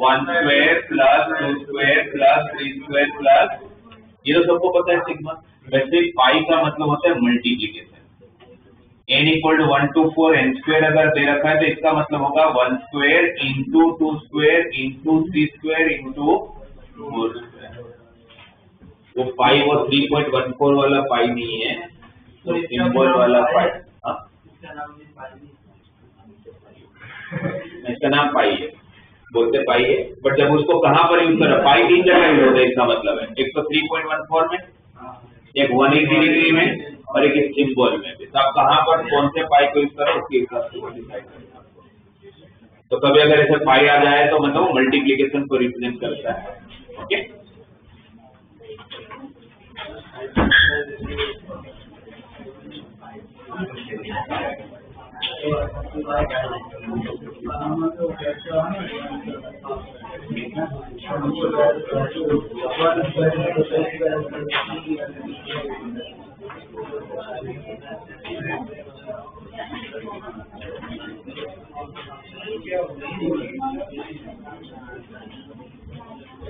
1 square plus 2 square plus 3 square plus, ये तो सबको पता है सिग्मा। वैसे पाई का मतलब होता है multiplication, n equal to 1 to 4 n square अगर दे रखा है तो इसका मतलब होगा 1 square into 2 square into 3 square into 4 square. वो पाई वो 3.14 वाला पाई नहीं है, तो सिंबल वाला पाई, इसका नाम पाई है, बोलते पाई है, बट जब उसको कहाँ पर यूज करा, पाई 3 जगह यूज होता है, इसका मतलब है एक तो 3.14 में, एक 180 डिग्री में, और एक सिंबल में। तो आप कहाँ पर कौन से पाई को यूज करो उसके हिसाब से डिसाइड करना। तो कभी अगर ऐसे पाई आ जाए तो मतलब मल्टीप्लिकेशन को रिप्रेजेंट करता है, ओके।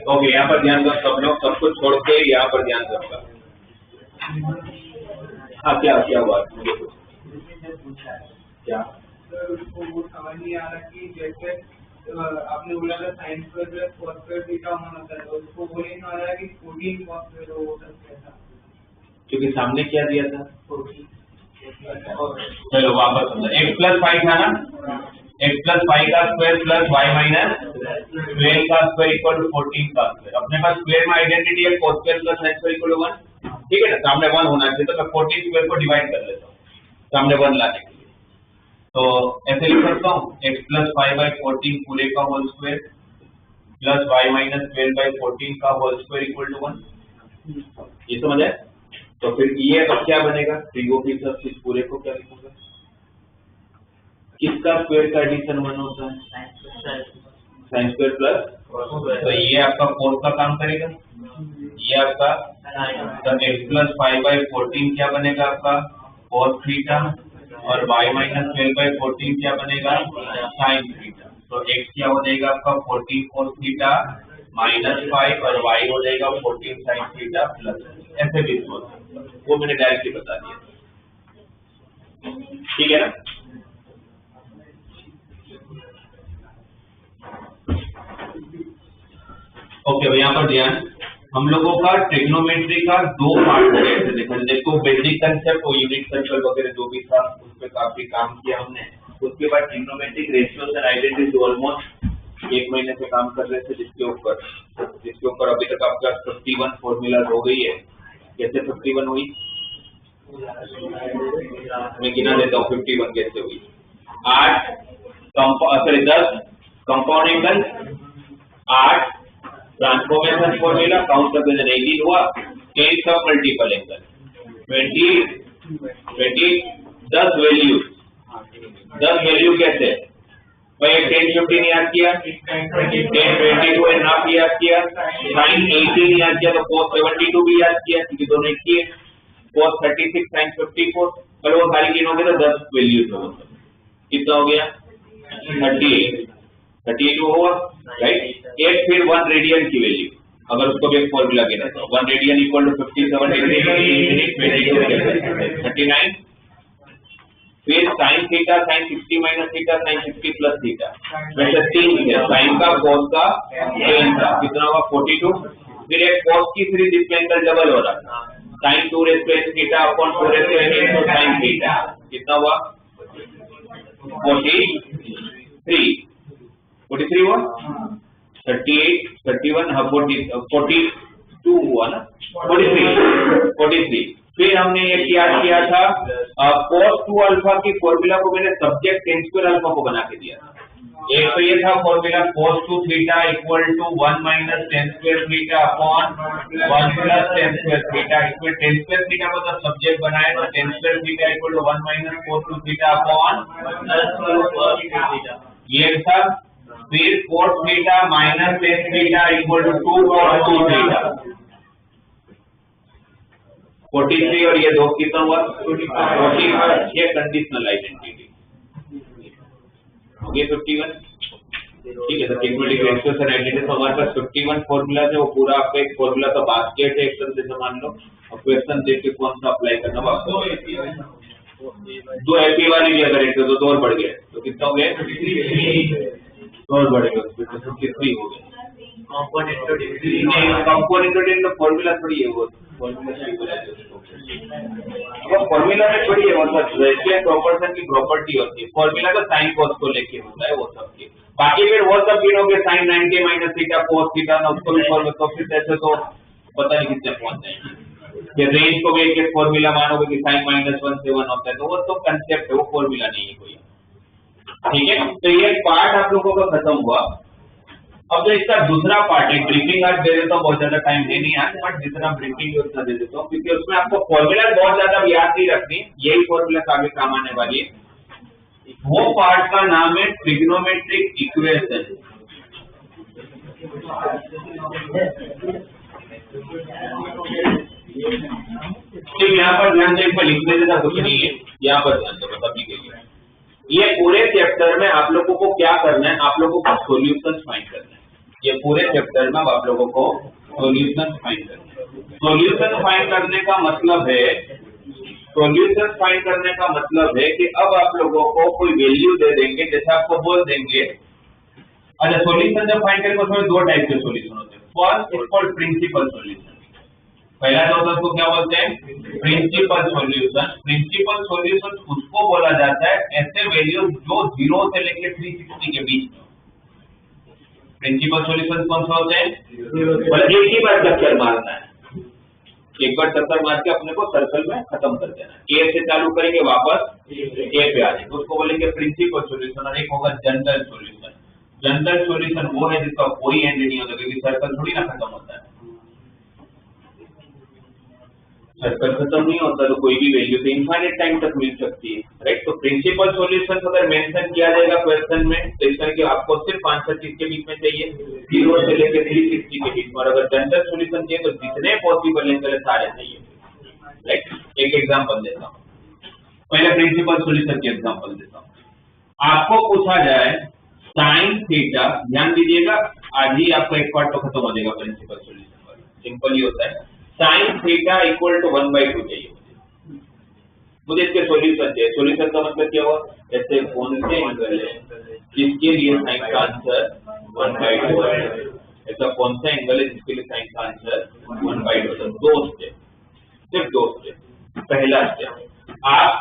ओके, यहाँ पर ध्यान दो सब लोग, सब कुछ छोड़ के यहाँ पर ध्यान सबका। हाँ, क्या क्या हुआ मुझे कुछ क्या उसको वो समझ नहीं आ रहा कि जैसे आपने बोला था sine square plus cos square theta होना था, तो उसको वो नहीं समझ रहा कि 14 कॉस स्क्वायर हो सकता था, क्योंकि सामने क्या दिया था। चलो वापस समझो, x प्लस 5 था ना, x प्लस 5 का स्क्वायर प्लस y माइनस 12 का स्क्वायर इक्वल टू 14 का स्क्वायर। अपने पास स्क्वायर में आइडेंटिटी है cos square plus sin square equal to 1, ठीक है ना, सामने 1 होना चाहिए, तो मैं 14 स्क्वायर को डिवाइड कर लेता हूँ सामने 1 लाने के लिए, तो ऐसे लिख सकता हूँ x प्लस 5/14 पूरे का whole square plus y minus 12/14 का होल स्क्वायर इक्वल टू 1। ये समझ आए? तो फिर ये अब क्या बनेगा, तो इस पूरे को क्या लिखूंगा, किसका स्क्वायर का एडिशन 1 होता है? साइन स्क्वायर प्लस, तो ये आपका कोस का काम करेगा, ये आपका तो x प्लस 5/14 क्या बनेगा आपका cos थीटा, और y माइनस 12/14 क्या बनेगा sin थीटा। तो x क्या हो जाएगा आपका 14 cos थीटा माइनस 5 और y हो जाएगा 14 sin थीटा प्लस, ऐसे भी हो सकता है, वो मैंने डायरेक्टली बता दिया, ठीक है ना। ओके भाई, यहाँ पर ध्यान, हम लोगों का ट्रिग्नोमेट्री का 2 पार्ट हो गए थे। देखो बेसिक कंसेप्ट और यूनिट सर्कल वगैरह जो भी था उस पे काफी काम किया हमने। उसके बाद trigonometric ratios and identities almost 1 महीने से काम कर रहे थे, जिसके ऊपर अभी तक आपका 51 फॉर्मूला हो गई है। कैसे 51 हुई मैं गिना देता हूँ। 51 कैसे हुई? 10 compound angle, 8 transformation formula, count करके 18 हुआ, 10 का मल्टीपल एंगल, 10 वैल्यू कैसे भाई? 10 15 याद किया, 10 22 एंड हाफ याद किया, sin 18 याद किया, तो cos 72 भी याद किया क्योंकि दोनों एक ही है, cos 36 sin 54, पर वो सारी गिनोगे तो 10 वैल्यूज हो, कितना हो गया 38 हुआ, राइट। एक फिर 1 रेडियन की वैल्यू, अगर उसको भी एक फॉर्मूला गिना तो 1 रेडियन इक्वल टू 57 डिग्री 39, फिर sin theta sin 60 minus theta sin 60 plus theta, वैसे 3 है, sin का cos का tan का, कितना हुआ 42, फिर एक cos की सीरीज जिसमें एंगल डबल हो रहा था, sin 2 raise to n theta upon 4 raise to n into sin theta, कितना हुआ 43 हुआ, 38 31 42 हुआ ना, 43। फिर हमने ये याद किया था cos 2 अल्फा की फॉर्मूला को मैंने सब्जेक्ट tan स्क्वायर अल्फा को बना के दिया था। एक तो ये था formula cos 2 theta equal to 1 minus tan square theta upon 1 plus tan square theta, इसमें tan स्क्वायर थीटा को तो सब्जेक्ट बनाया तो tan square theta equal to 1 minus cos 2 theta upon ये था। फिर cos theta minus tan theta equal to 2 cos 2 theta, 43 और ये 2 कितना हुआ 45, ये कंडीशनल आइडेंटिटी हो गया 51, ठीक है। तो ट्रिग्नोमेट्रिक रेशियोज एंड आइडेंटिटीज तो हमारे पास 51 फॉर्मूला है, वो पूरा आपका एक फॉर्मूला का बास्केट है एक तरह से मान लो, और क्वेश्चन देख के कौन सा अप्लाई करना है आपको। 2 एपी वाली भी अगर एक तो 2 और बढ़ गए तो कितना हो गया 2 और बढ़ेगा तो 53 हो गया। कंपोनेंट फॉर्मूला थोड़ी है वो, फॉर्मूला में थोड़ी है, मतलब रेशियो प्रोपोर्शन की प्रॉपर्टी होती है, फॉर्मूला तो साइन cos को लेके होता है वो सब के, बाकी फिर वो सब गिनोगे sin 90 minus theta cos theta ना उसको भी फॉर्मूला, तो फिर ऐसे तो पता नहीं कितने पहुंच जाएंगे। फिर रेंज को भी एक फॉर्मूला मानोगे कि sin -1 से 1 होता है, तो वो तो कंसेप्ट है, वो फॉर्मूला नहीं है कोई, ठीक है। तो ये पार्ट आप लोगों का खत्म हुआ। अब जो इसका दूसरा पार्ट है, ब्रीफिंग आज दे देता हूँ, बहुत ज्यादा टाइम है नहीं आज, बट जितना ब्रीफिंग है उतना दे देता हूँ क्योंकि उसमें आपको फॉर्मूला बहुत ज्यादा याद नहीं रखनी, यही फॉर्मूला आगे काम आने वाली है। वो पार्ट का नाम है ट्रिग्नोमेट्रिक इक्वेशन। ठीक, यहाँ पर ध्यान दो, इसमें लिखने जैसा कुछ नहीं है, यहाँ पर ध्यान दो सभी के लिए। ये पूरे चैप्टर में आप लोगों को क्या करना है, आप लोगों को सॉल्यूशन फाइंड करना है। ये पूरे चैप्टर में आप लोगों को सॉल्यूशन फाइंड करना है। सॉल्यूशन फाइंड करने का मतलब है, सॉल्यूशन फाइंड करने का मतलब है कि अब आप लोगों को कोई वैल्यू दे देंगे, जैसे आपको बोल देंगे, अच्छा सॉल्यूशन जब फाइंड करेंगे उसमें 2 टाइप के सॉल्यूशन होते हैं। First is called principal solution, पहला जो होता है उसको क्या बोलते हैं प्रिंसिपल सॉल्यूशन। प्रिंसिपल सॉल्यूशन उसको बोला जाता है ऐसे वैल्यू जो 0 से लेकर 360 के बीच में। प्रिंसिपल सॉल्यूशन कौन सा होते हैं, मतलब एक ही बार चक्कर मारना है, एक बार चक्कर मार के अपने को सर्कल में खत्म कर देना है। ए से चालू करेंगे वापस ए पे आ जाएंगे, उसको बोलेंगे प्रिंसिपल सॉल्यूशन। और एक होगा जनरल सॉल्यूशन। जनरल सॉल्यूशन वो है जिसका कोई एंड नहीं होता, क्योंकि सर्कल थोड़ी ना खत्म होता है। सर्कल खत्म नहीं होता तो कोई भी वैल्यू तो इनफाइनाइट टाइम तक मिल सकती है, राइट। तो प्रिंसिपल सॉल्यूशन अगर मेंशन किया जाएगा क्वेश्चन में तो इस तरह के आपको सिर्फ आंसर किसके बीच में चाहिए, 0 से लेकर 360 के बीच में। और अगर जनरल सॉल्यूशन चाहिए तो जितने पॉसिबल एंगल सारे चाहिए, राइट। एक एग्जांपल देता हूँ, पहले प्रिंसिपल सॉल्यूशन के एग्जांपल देता हूँ। आपको पूछा जाए साइन थीटा, ध्यान दीजिएगा आज ही आपका एक पार्ट तो खत्म हो जाएगा प्रिंसिपल सॉल्यूशन वाला, सिंपल ही होता है। साइन थीटा इक्वल टू 1/2 चाहिए मुझे इसके सॉल्यूशन चाहिए। सॉल्यूशन का मतलब क्या हुआ, ऐसे कौन से एंगल है जिसके लिए साइन का आंसर 1/2 है, ऐसा कौन सा एंगल है जिसके लिए साइन का आंसर 1/2 है। दो स्टेप, सिर्फ दो स्टेप। पहला स्टेप, आप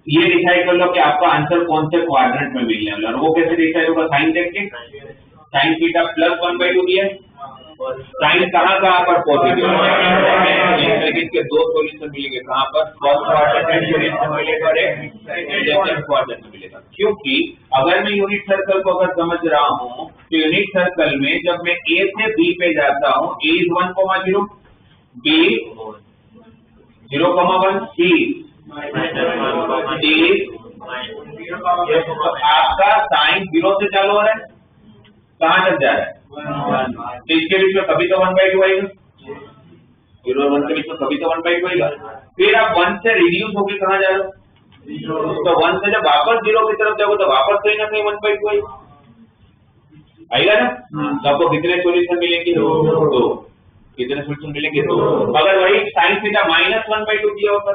ये डिसाइड कर लो कि आपका आंसर कौन से क्वाड्रेंट में मिलने वाला है। वो कैसे डिसाइड होगा, साइन देख के, साइन थीटा प्लस 1/2 दिया, साइन कहाँ पर पॉजिटिव है, इसके दो सॉल्यूशन मिलेंगे, कहाँ पर, फर्स्ट क्वाड्रेंट सॉल्यूशन मिलेगा और एक सेकंड क्वाड्रेंट में मिलेगा। क्योंकि अगर मैं यूनिट सर्कल को अगर समझ रहा हूँ तो यूनिट सर्कल में जब मैं ए से बी पे जाता हूँ, ए इज 1,0, बी 0,1, सी तो आपका साइन 0 से चालू हो रहा है, कहाँ तक जा रहा है, तो इसके बीच में कभी तो 1/2 आएगा, 0 और 1 के बीच में कभी तो 1/2 आएगा। फिर आप 1 से रिड्यूस होकर कहाँ जा रहे हो, तो 1 से जब वापस 0 की तरफ जाओगे तो वापस कहीं ना कहीं 1/2 आएगा ना। तो आपको कितने सॉल्यूशन मिलेंगे, दो। कितने सॉल्यूशन मिलेंगे, दो। अगर वही साइन थीटा -1/2 दिया होता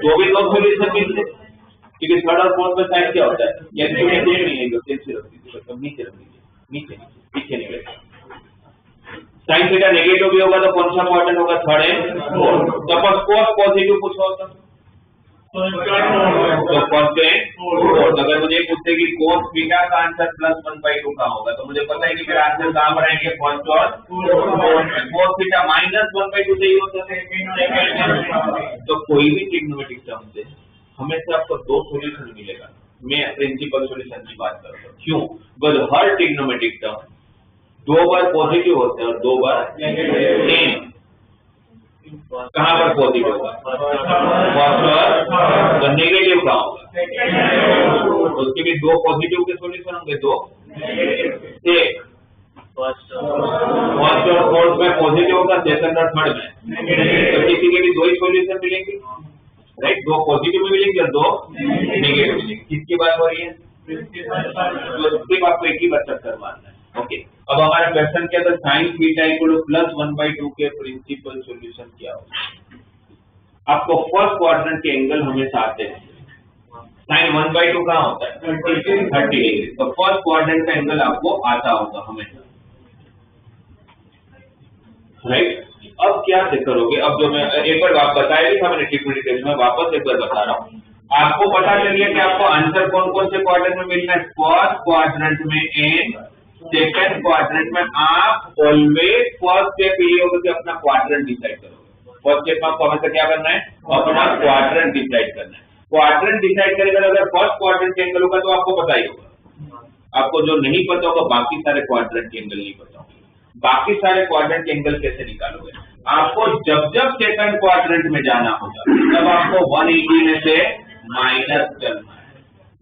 तो भी दो सॉल्यूशन मिलते, क्योंकि थर्ड और फोर्थ में साइन क्या होता है, यदि नहीं है तो नीचे रख दीजिए, नीचे पीछे नहीं बैठा। साइन थीटा नेगेटिव भी होगा तो कौन सा क्वाड्रेंट होगा, third and fourth. Suppose cos positive कुछ होता तो फर्स्ट एंड फोर्थ। अगर मुझे पूछते कि कोस थीटा का आंसर प्लस 1/2 का होगा तो मुझे पता है कि मेरा आंसर कहां पर आएंगे, फर्स्ट और फोर्थ। कोस थीटा -1/2 से ही होता है। तो कोई भी ट्रिग्नोमेट्रिक टर्म से हमेशा आपको दो सॉल्यूशन मिलेगा। मैं प्रिंसिपल सॉल्यूशन की बात कर रहा हूँ, क्यों, बस हर ट्रिग्नोमेट्रिक टर्म 2 बार पॉजिटिव होते हैं और 2 बार नेगेटिव। कहाँ पर पॉजिटिव होगा, तो नेगेटिव कहाँ होगा, तो उसके भी 2 पॉजिटिव के सॉल्यूशन होंगे, 2 एक फर्स्ट और फोर्थ में पॉजिटिव होगा, सेकंड और थर्ड में तो किसी के भी 2 ही सॉल्यूशन मिलेंगे, राइट। 2 पॉजिटिव में मिलेंगे और 2 नेगेटिव मिलेंगे। किसकी बात हो रही है, तो सिर्फ आपको एक ही बात चक्कर मारना है। ओके, अब हमारा क्वेश्चन क्या था, sign theta equal two plus 1/2 के प्रिंसिपल सॉल्यूशन क्या होगा। आपको फर्स्ट क्वाड्रेंट के एंगल हमेशा आते हैं, साइन 1/2 कहाँ होता है, 30 डिग्री, तो फर्स्ट क्वाड्रेंट का एंगल आपको आता होगा हमेशा, राइट। अब क्या से करोगे, अब जो मैं एक बार आप बताया भी था मैंने ट्रिग्नोमेट्री में, वापस एक बार बता रहा हूँ। आपको पता चलिए कि आपको आंसर कौन कौन से क्वाड्रेंट में मिलना है, फर्स्ट क्वाड्रेंट में एंड सेकंड क्वाड्रेंट में। आप ऑलवेज फर्स्ट स्टेप ये होगा कि अपना क्वाड्रेंट डिसाइड करोगे। फर्स्ट स्टेप में आपको हमेशा क्या करना है, अपना क्वाड्रेंट डिसाइड करना है। क्वाड्रेंट डिसाइड करेगा, अगर फर्स्ट क्वाड्रेंट एंगल होगा तो आपको पता ही होगा। आपको जो नहीं पता होगा बाकी सारे क्वाड्रेंट के एंगल नहीं पता होंगे। बाकी सारे क्वाड्रेंट के एंगल कैसे निकालोगे, आपको जब जब सेकंड क्वाड्रेंट में जाना होगा तब आपको 180 में से माइनस करना है।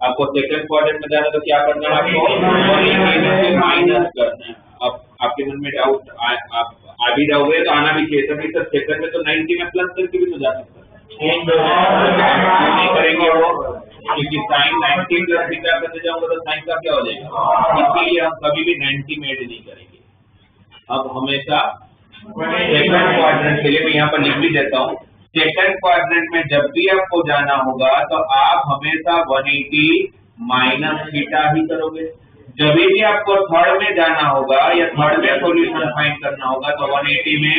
आपको सेकंड क्वाड्रेंट में जाना तो क्या करना है, आपको 180 में से माइनस करना है। अब आपके मन में डाउट आप आ भी जाओगे तो आना भी चाहिए, तभी तो सेकंड में तो 90 में प्लस करके भी तो जा सकता है, नहीं करेंगे वो, क्योंकि साइन 90 प्लस थीटा करते जाऊंगा तो साइन का क्या हो जाएगा, इसलिए हम कभी भी 90 में ऐड नहीं करेंगे। अब हमेशा सेकंड क्वाड्रेंट के लिए मैं यहाँ पर लिख भी देता हूँ, सेकंड क्वाड्रेंट में जब भी आपको जाना होगा तो आप हमेशा 180 माइनस थीटा ही करोगे। जब भी आपको थर्ड में जाना होगा या थर्ड में सॉल्यूशन फाइंड करना होगा तो 180 में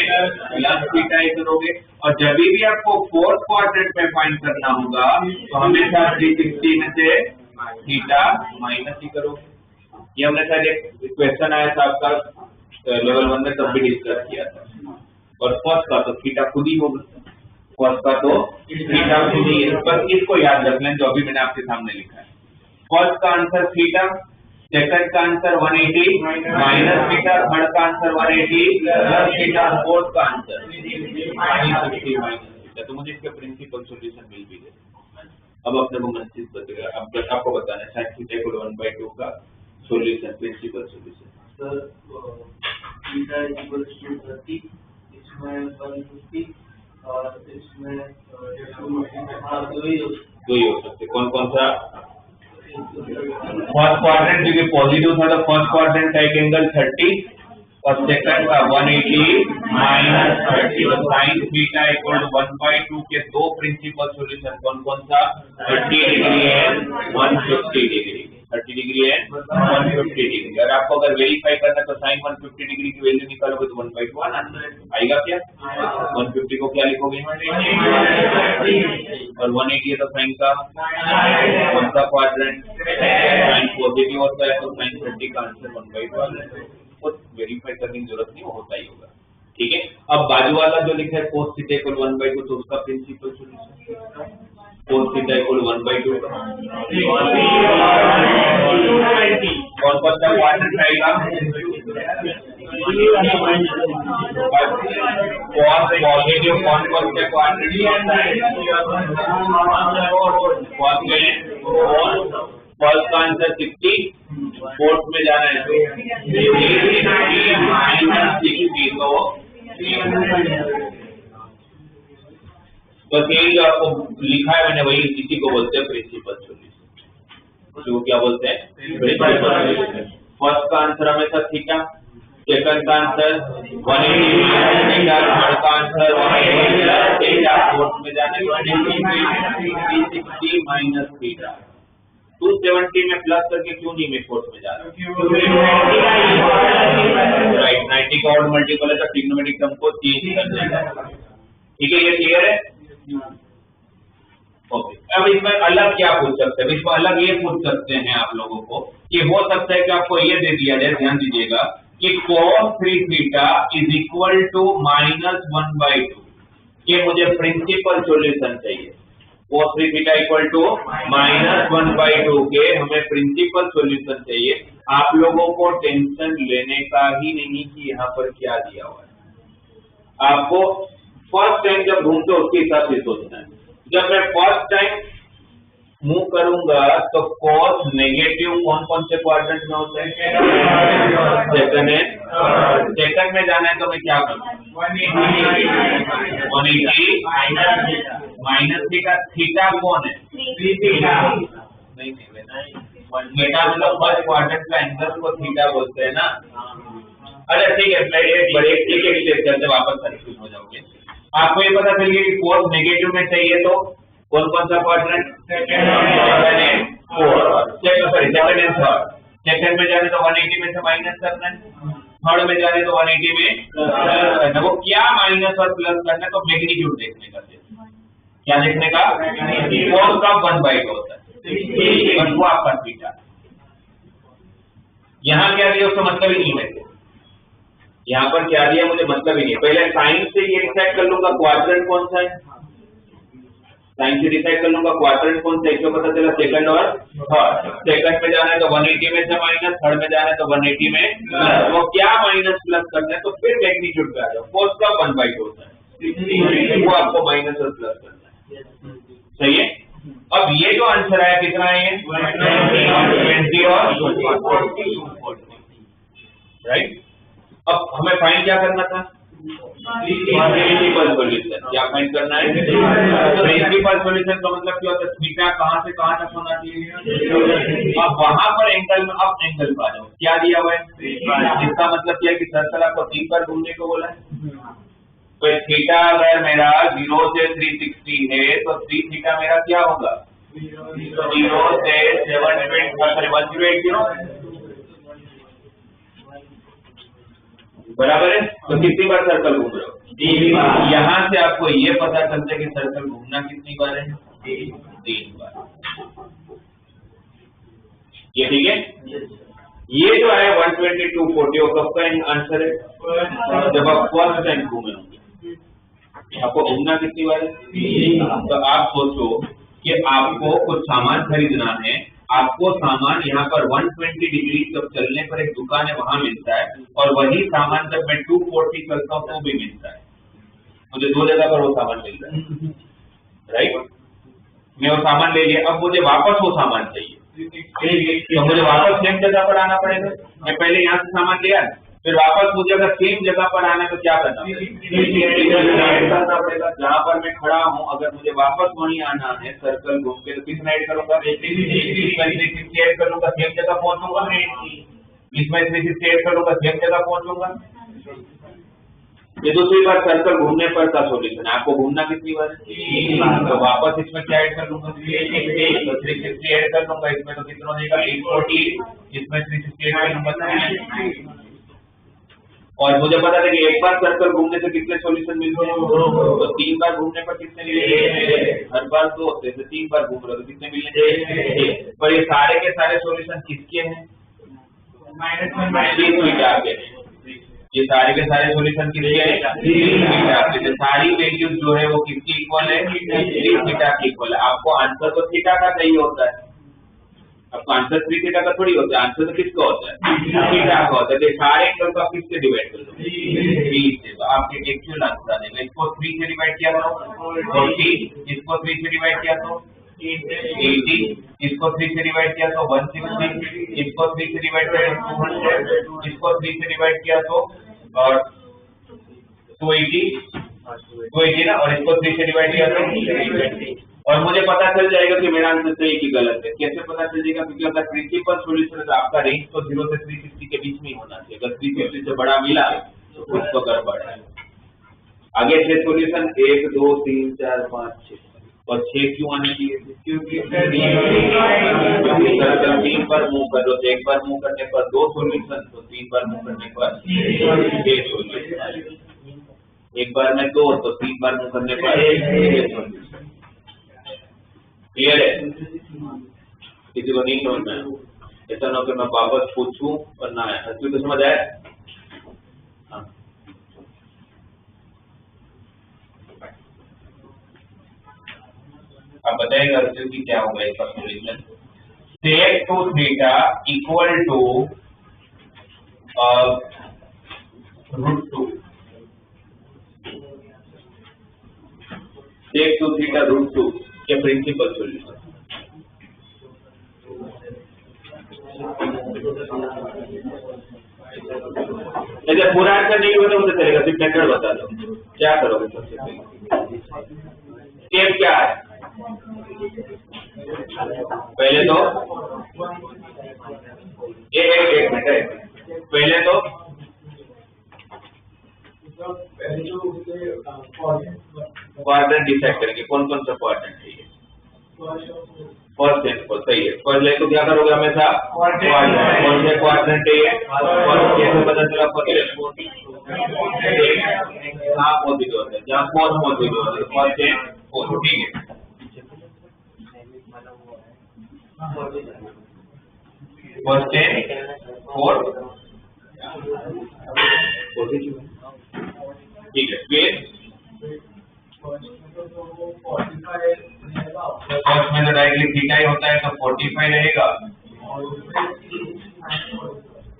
प्लस थीटा ही करोगे। और जब भी आपको फोर्थ क्वाड्रेंट में फाइंड करना होगा तो हमेशा 360 में से थीटा माइनस ही करोगे। ये हमने शायद एक क्वेश्चन आया था आपका लेवल 1 में, तब भी डिस्कस किया था। और फर्स्ट का तो थीटा खुद ही होगा, फर्स्ट का तो थीटा खुद ही है, बस इसको याद रख लें जो अभी मैंने आपके सामने लिखा है। फर्स्ट का आंसर थीटा, सेकंड का आंसर 180 माइनस थीटा, थर्ड का आंसर 180 प्लस थीटा, फोर्थ का आंसर 360 माइनस थीटा। तो मुझे इसका प्रिंसिपल सॉल्यूशन मिल भी गया। अब अपने को मनचित बचेगा, अब आपको बताना है sin थीटा इक्वल 1/2 का solution, principal solution. Sir theta equal to 30, इसमें 150 और इसमें दो ही हो सकते। कौन कौन सा? फर्स्ट क्वाड्रेंट क्योंकि पॉजिटिव था तो फर्स्ट क्वाड्रेंट का एक एंगल 30 और सेकंड का 180 माइनस 30। तो sin थीटा इक्वल 1/2 के दो प्रिंसिपल सॉल्यूशन कौन कौन सा? 30 degree and 150 degree. 30 degree and 150 degree. अगर आपको अगर वेरीफाई करना है तो sin 150 डिग्री की वैल्यू निकालोगे तो 1/2 आएगा क्या? 150 को क्या लिखोगे? और 180 है तो साइन का कौन सा क्वाड्रेंट? साइन पॉजिटिव होता है तो sin 30 का आंसर 1/2। कुछ वेरीफाई करने की जरूरत नहीं, होता ही होगा। ठीक है, अब बाजू वाला जो लिखा है cos थीटा इक्वल 1/2, तो उसका principal solution cos theta equal 1/2 कौन कौन सा क्वाड्रेंट रहेगा? cos पॉजिटिव कौन कौन से क्वाड्रेंट होता है? cos में फर्स्ट का आंसर 60, फोर्थ में जाना है तो माइनस 60। तो यही जो आपको लिखा है मैंने, वही इसी को बोलते हैं प्रिंसिपल सॉल्यूशन। जो क्या बोलते हैं? Principal solution. फर्स्ट का आंसर हमेशा थीटा, सेकंड का आंसर 180 माइनस थीटा, थर्ड का आंसर 180 प्लस थीटा, फोर्थ में जाना है 360 माइनस थीटा। 270 में प्लस करके क्यों नहीं मैं फोर्थ में जा रहा हूँ? राइट, 90 का ऑड मल्टीपल है तो ट्रिग्नोमेट्रिक टर्म को चेंज कर देगा। ठीक है, ये क्लियर है? ओके, अब इसमें अलग क्या पूछ सकते हैं? इसमें अलग ये पूछ सकते हैं आप लोगों को कि हो सकता है कि आपको ये दे दिया जाए, ध्यान दीजिएगा कि cos 3 theta is equal to -1/2। ये मुझे प्रिंसिपल सॉल्यूशन चाहिए। cos 3 थीटा इक्वल टू -1/2 के हमें प्रिंसिपल सॉल्यूशन चाहिए। आप लोगों को टेंशन लेने का ही नहीं कि यहाँ पर क्या दिया हुआ है। आपको फर्स्ट टाइम जब घूमते उसके हिसाब से सोचना है। जब मैं फर्स्ट टाइम मूव करूंगा तो cos नेगेटिव कौन कौन से क्वाड्रेंट में होते हैं? सेकंड है। सेकंड में जाना है तो मैं क्या करूँ? 180 माइनस थीटा। थीटा कौन है? नहीं, थीटा मतलब फर्स्ट क्वाड्रेंट का एंगल को थीटा बोलते हैं ना। अच्छा ठीक है, एक स्टेप चलते वापस कंफ्यूज हो जाओगे। आपको ये पता चल गया कि cos नेगेटिव में चाहिए तो कौन कौन सा quadrant? Second and third. Second में जाने तो 180 में से माइनस करना है, थर्ड में जाने तो 180 में प्लस करना है। वो क्या माइनस और प्लस करना है? तो मैग्नीट्यूड देखने का। क्या देखने का? cos का 1/2 होता है, बस वो आपका थीटा। यहाँ क्या दिया उसका मतलब ही नहीं है। यहाँ पर क्या दिया मुझे मतलब ही नहीं। पहले साइन से ये डिसाइड कर लूंगा क्वाड्रेंट कौन सा है, साइन से डिसाइड कर लूंगा क्वाड्रेंट कौन सा है। पता चला सेकंड और थर्ड। सेकंड में जाना है तो 180 में से माइनस, थर्ड में जाना है तो 180 में प्लस। वो क्या माइनस प्लस करना है तो फिर मैग्नीट्यूड पे आ जाओ। cos का 1/2 होता है, वो आपको माइनस और प्लस करना है। सही है। अब ये जो आंसर आया कितना है? 20 और 40। राइट। अब हमें फाइंड क्या करना था? Principal solution. क्या फाइंड करना है? प्रिंसिपल सॉल्यूशन का मतलब क्या होता है? थीटा कहां से कहां तक होना चाहिए? अब वहां पर एंगल में अब एंगल पा जाओ। क्या दिया हुआ है? इसका मतलब क्या है कि सर्कल आपको 3 बार घूमने को बोला है। तो थीटा अगर मेरा 0 से 360 है तो 3 थीटा मेरा क्या होगा? 0 से 180 बराबर है। तो कितनी बार सर्कल घूम रहे हो? यहाँ से आपको ये पता चलता है कि सर्कल घूमना कितनी बार है? 3 बार। ये ठीक है। ये जो है 12240 वो कब का आंसर है? जब आप फर्स्ट टाइम घूमे होंगे। आपको घूमना कितनी बार है? तो आप सोचो कि आपको कुछ सामान खरीदना है, आपको सामान यहाँ पर 120 डिग्री जब चलने पर एक दुकान है वहां मिलता है, और वही सामान जब मैं 240 चलता हूँ तो भी मिलता है। मुझे दो जगह पर वो सामान मिल रहा है, राइट। मैं वो सामान ले लिया, अब मुझे वापस वो सामान चाहिए, तो मुझे वापस सेम जगह पर आना पड़ेगा। मैं पहले यहाँ से सामान लिया, फिर वापस मुझे अगर सेम जगह पर आना है तो क्या करना पड़ेगा? जहाँ पर मैं खड़ा हूँ अगर मुझे वापस वहीं आना है सर्कल घूम के, तो कितना ऐड करूंगा? 360 ऐड कर लूंगा, सेम जगह पहुंचूंगा। इसमें 360 ऐड कर लूंगा, सेम जगह पहुंचूंगा। ये दूसरी बार सर्कल घूमने पर का सोल्यूशन है। आपको घूमना कितनी बार? तो वापस इसमें क्या ऐड कर लूंगा? 360 ऐड कर लूंगा। इसमें तो कितना हो जाएगा? 840। इसमें 360 ऐड कर लूंगा। और मुझे पता था कि एक बार सर्कल घूमने से कितने सॉल्यूशन मिलते हैं? तो 3 बार घूमने पर कितने मिलेंगे? हर बार 2 होते हैं, 3 बार घूम रहे हो तो कितने मिलेंगे? पर ये सारे के सारे सॉल्यूशन किसके हैं? -1 बीटा के। ये सारे के सारे सॉल्यूशन किसके हैं? बीटा के। सारी वैल्यूज जो है वो किसकी इक्वल है? थीटा की इक्वल है। आपको आंसर तो थीटा का चाहिए होता है, आपका आंसर 3 थीटा का थोड़ी होता है, आंसर तो किसका होता है? थीटा का होता है। तो सारे एंगल को आप किससे डिवाइड कर दो? 3 से। तो आपके एक्चुअल आंसर आएगा। इसको 3 से डिवाइड किया तो 40, इसको 3 से डिवाइड किया तो 80, इसको 3 से डिवाइड किया तो 160, इसको 3 से डिवाइड किया तो 200, इसको 3 से डिवाइड किया तो और 280 ना, और इसको 3 से डिवाइड किया तो 320। और मुझे पता चल जाएगा कि मेरा आंसर सही कि गलत है। कैसे पता चल जाएगा? क्योंकि अगर प्रिंसिपल सॉल्यूशन है तो आपका रेंज तो 0 से 360 के बीच में ही होना चाहिए। अगर 350 से बड़ा मिला तो कुछ तो गड़बड़ है। आगे 6 सॉल्यूशन 1 2 3 4 5 6, और 6 क्यों आने चाहिए? क्योंकि सर्कल 3 बार मूव कर दो, तो एक बार मूव करने पर 2 सॉल्यूशन, तो 3 बार मूव करने पर 6 सॉल्यूशन। एक बार में 2 तो 3 बार मूव करने पर 6 सॉल्यूशन। क्लियर है? किसी को नहीं समझ में? ऐसा ना कि मैं वापस पूछूं और ना आया। तो समझ आया? हाँ। अब बताइएगा अर्जुन की क्या होगा इसका solution? sec 2 theta equal to √2। sec 2 theta √2 के प्रिंसिपल सॉल्यूशन। ऐसे पूरा आंसर नहीं होता मुझे चलेगा, सिर्फ मेथड बता दो क्या करोगे सबसे पहले। स्टेप क्या है? पहले तो एक मिनट, पहले तो क्वाड्रेंट डिसाइड करेंगे कौन कौन सा क्वाड्रेंट है। फर्स्ट एंड फर्स्ट सही है। फर्स्ट ले तो क्या करोगे हमेशा? क्वाड्रेंट। कौन से क्वाड्रेंट है ये? फर्स्ट कैसे पता चला? फर्स्ट हाँ पॉजिटिव होता है, जहाँ फोर्थ पॉजिटिव होता है फर्स्ट एंड फोर्थ। ठीक है, फर्स्ट एंड फोर्थ पॉजिटिव। ठीक है, फिर फर्स्ट में तो डायरेक्टली थीटा ही होता है तो 45 रहेगा।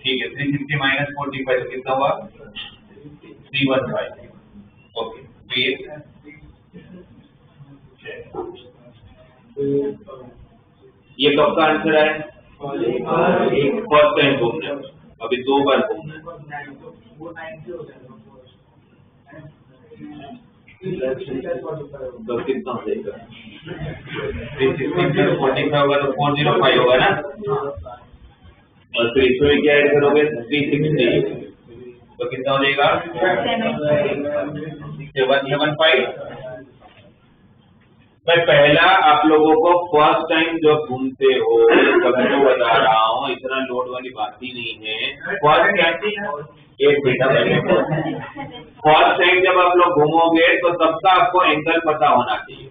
ठीक है, 360 माइनस 45 तो कितना हुआ? 315। ओके, फिर ये कब का आंसर है? फर्स्ट टाइम घूमने, अभी 2 बार घूमना है। तो कितना हो जाएगा? 360 से 45 होगा तो 405 होगा ना, और फिर इसमें क्या ऐड करोगे? 360 तो कितना हो जाएगा? 775। मैं पहला आप लोगों को फर्स्ट टाइम जब घूमते हो तभी तो बता रहा हूँ, इतना लोड वाली बात ही नहीं है। फर्स्ट टाइम एक बेटा फर्स्ट टाइम जब आप लोग घूमोगे तो सबका आपको एंगल पता होना चाहिए।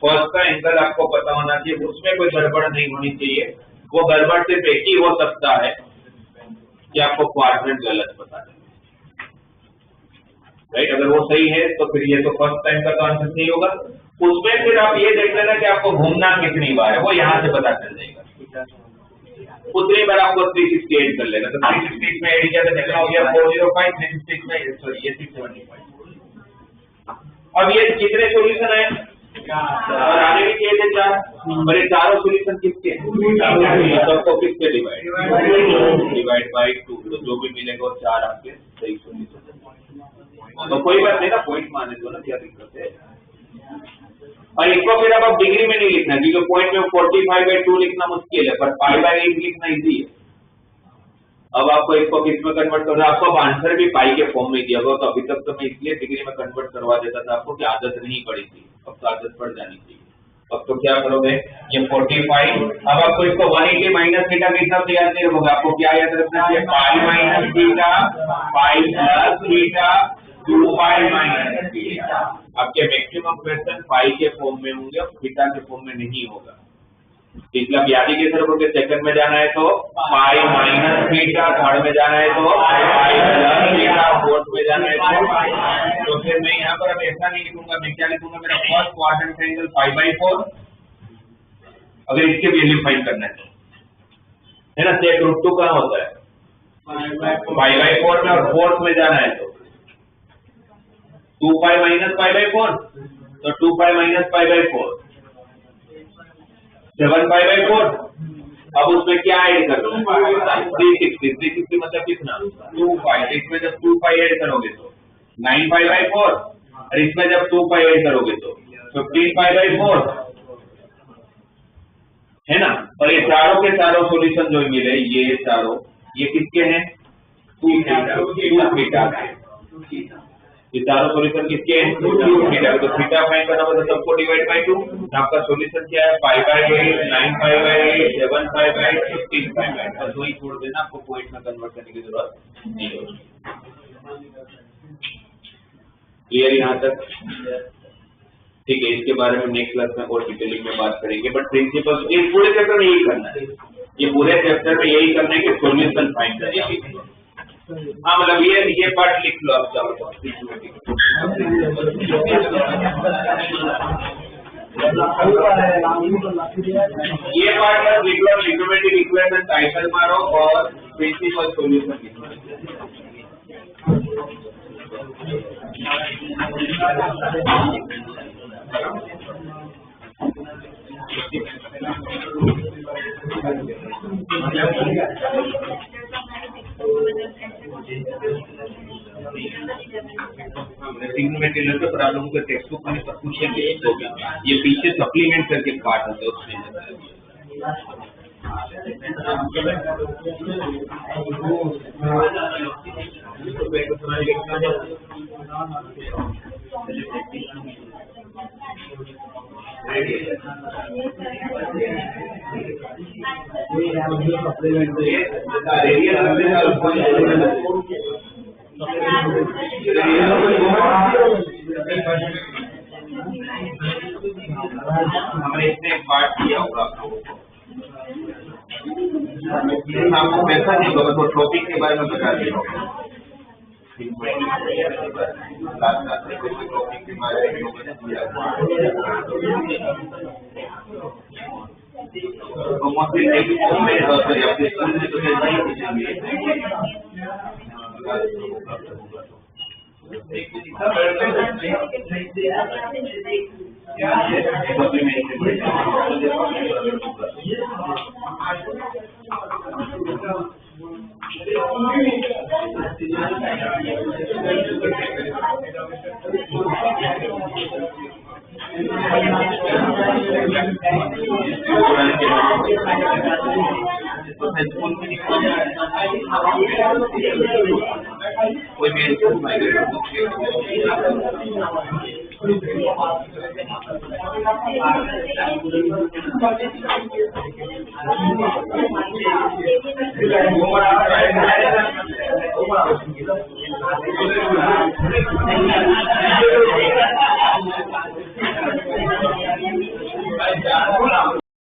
फर्स्ट का एंगल आपको पता होना चाहिए, उसमें कोई गड़बड़ नहीं होनी चाहिए। वो गड़बड़ सिर्फ एक ही हो सकता है कि आपको क्वाड्रेंट गलत पता है, राइट। अगर वो सही है तो फिर ये तो फर्स्ट टाइम का तो आंसर नहीं होगा। उसमें फिर आप ये देख लेना कि आपको घूमना कितनी बार है, वो यहाँ से पता चल जाएगा। उतनी बार आपको 368 कर लेना, तो 368 में एरिया का कितना हो गया 405, 368 में सॉरी ये 675। अब ये कितने सॉल्यूशन है और आने भी चाहिए थे 4, और ये चारों सॉल्यूशन किसके हैं, सबको किससे डिवाइड बाय 2, तो जो भी मिलेगा वो 4 आपके सही सॉल्यूशन। तो कोई बात नहीं ना, पॉइंट माने दो ना, क्या दिक्कत है। और इसको फिर अब डिग्री में नहीं लिखना, क्योंकि पॉइंट में 45/2 लिखना मुश्किल है, पर π/8 लिखना इजी है। अब आपको इसको किस में कन्वर्ट करना है, आपको आंसर भी पाई के फॉर्म में दिया होगा, तो अभी तक तो मैं इसलिए डिग्री में कन्वर्ट करवा देता था आपको कि आदत नहीं पड़ी थी, अब तो आदत पड़ जानी चाहिए। अब तो क्या करोगे, ये 45, अब आपको इसको 180 माइनस थीटा के हिसाब से याद नहीं होगा, आपको क्या याद रखना है, pi minus theta, pi plus theta, 2पाई माइनस थीटा। आपके मैक्सिमम क्वेश्चन पाई के फॉर्म में होंगे, अब थीटा के फॉर्म में नहीं होगा। इसलिए अब याद के तरफ होकर सेकंड में जाना है तो पाई माइनस थीटा, थर्ड में जाना है तो पाई प्लस थीटा, फोर्थ में जाना है तो फिर मैं यहाँ पर अब ऐसा नहीं लिखूंगा, मैं क्या लिखूंगा, मेरा फर्स्ट क्वाड्रेंट एंगल π/4, अगर इसके वैल्यू फाइंड करना है ना, सेक √2 कहाँ होता है π/4 में, और फोर्थ में जाना है तो 2π माइनस π/4, तो 2π माइनस π/4 7π/4। अब उसमें क्या ऐड कर दो, 360 मतलब कितना 2π, इसमें जब 2π ऐड करोगे तो 9π/4, और इसमें जब 2π ऐड करोगे तो 15π/4 है ना। और ये चारों के चारों सॉल्यूशन जो मिले, ये चारों ये किसके हैं, 2 थीटा के, ये चारों सॉल्यूशन किसके हैं, 2 थीटा। तो थीटा फाइंड करना होगा, सबको डिवाइड बाय 2, आपका सॉल्यूशन क्या है, π/8, 9π/8, 7π/8, 15π/8। बस वही छोड़ देना, आपको पॉइंट में कन्वर्ट करने की जरूरत नहीं होगी। क्लियर यहाँ तक, ठीक है। इसके बारे में नेक्स्ट क्लास में और डिटेलिंग में बात करेंगे, बट प्रिंसिपल इस पूरे चैप्टर में यही करना है, ये पूरे चैप्टर में यही करना है कि सॉल्यूशन फाइंड करें। हाँ मतलब ये पार्ट लिख लो आप, चाहो ये पार्ट बस लिख लो, ट्रिग्नोमेट्रिक इक्वेशन टाइटल मारो और प्रिंसिपल सॉल्यूशन लिखो। ट्रिग्नोमेट्री पर आप लोगों के टेक्स्ट बुक में सब कुछ ये पीछे सप्लीमेंट करके पार्ट होता है, उसमें हमने इसमें एक पार्ट किया होगा आपको पैसा नहीं होगा, तो टॉपिक के बारे में बता दिया होगा, टॉपिक के बारे में तो मोस्टली अपने स्कूल में तो कोई भी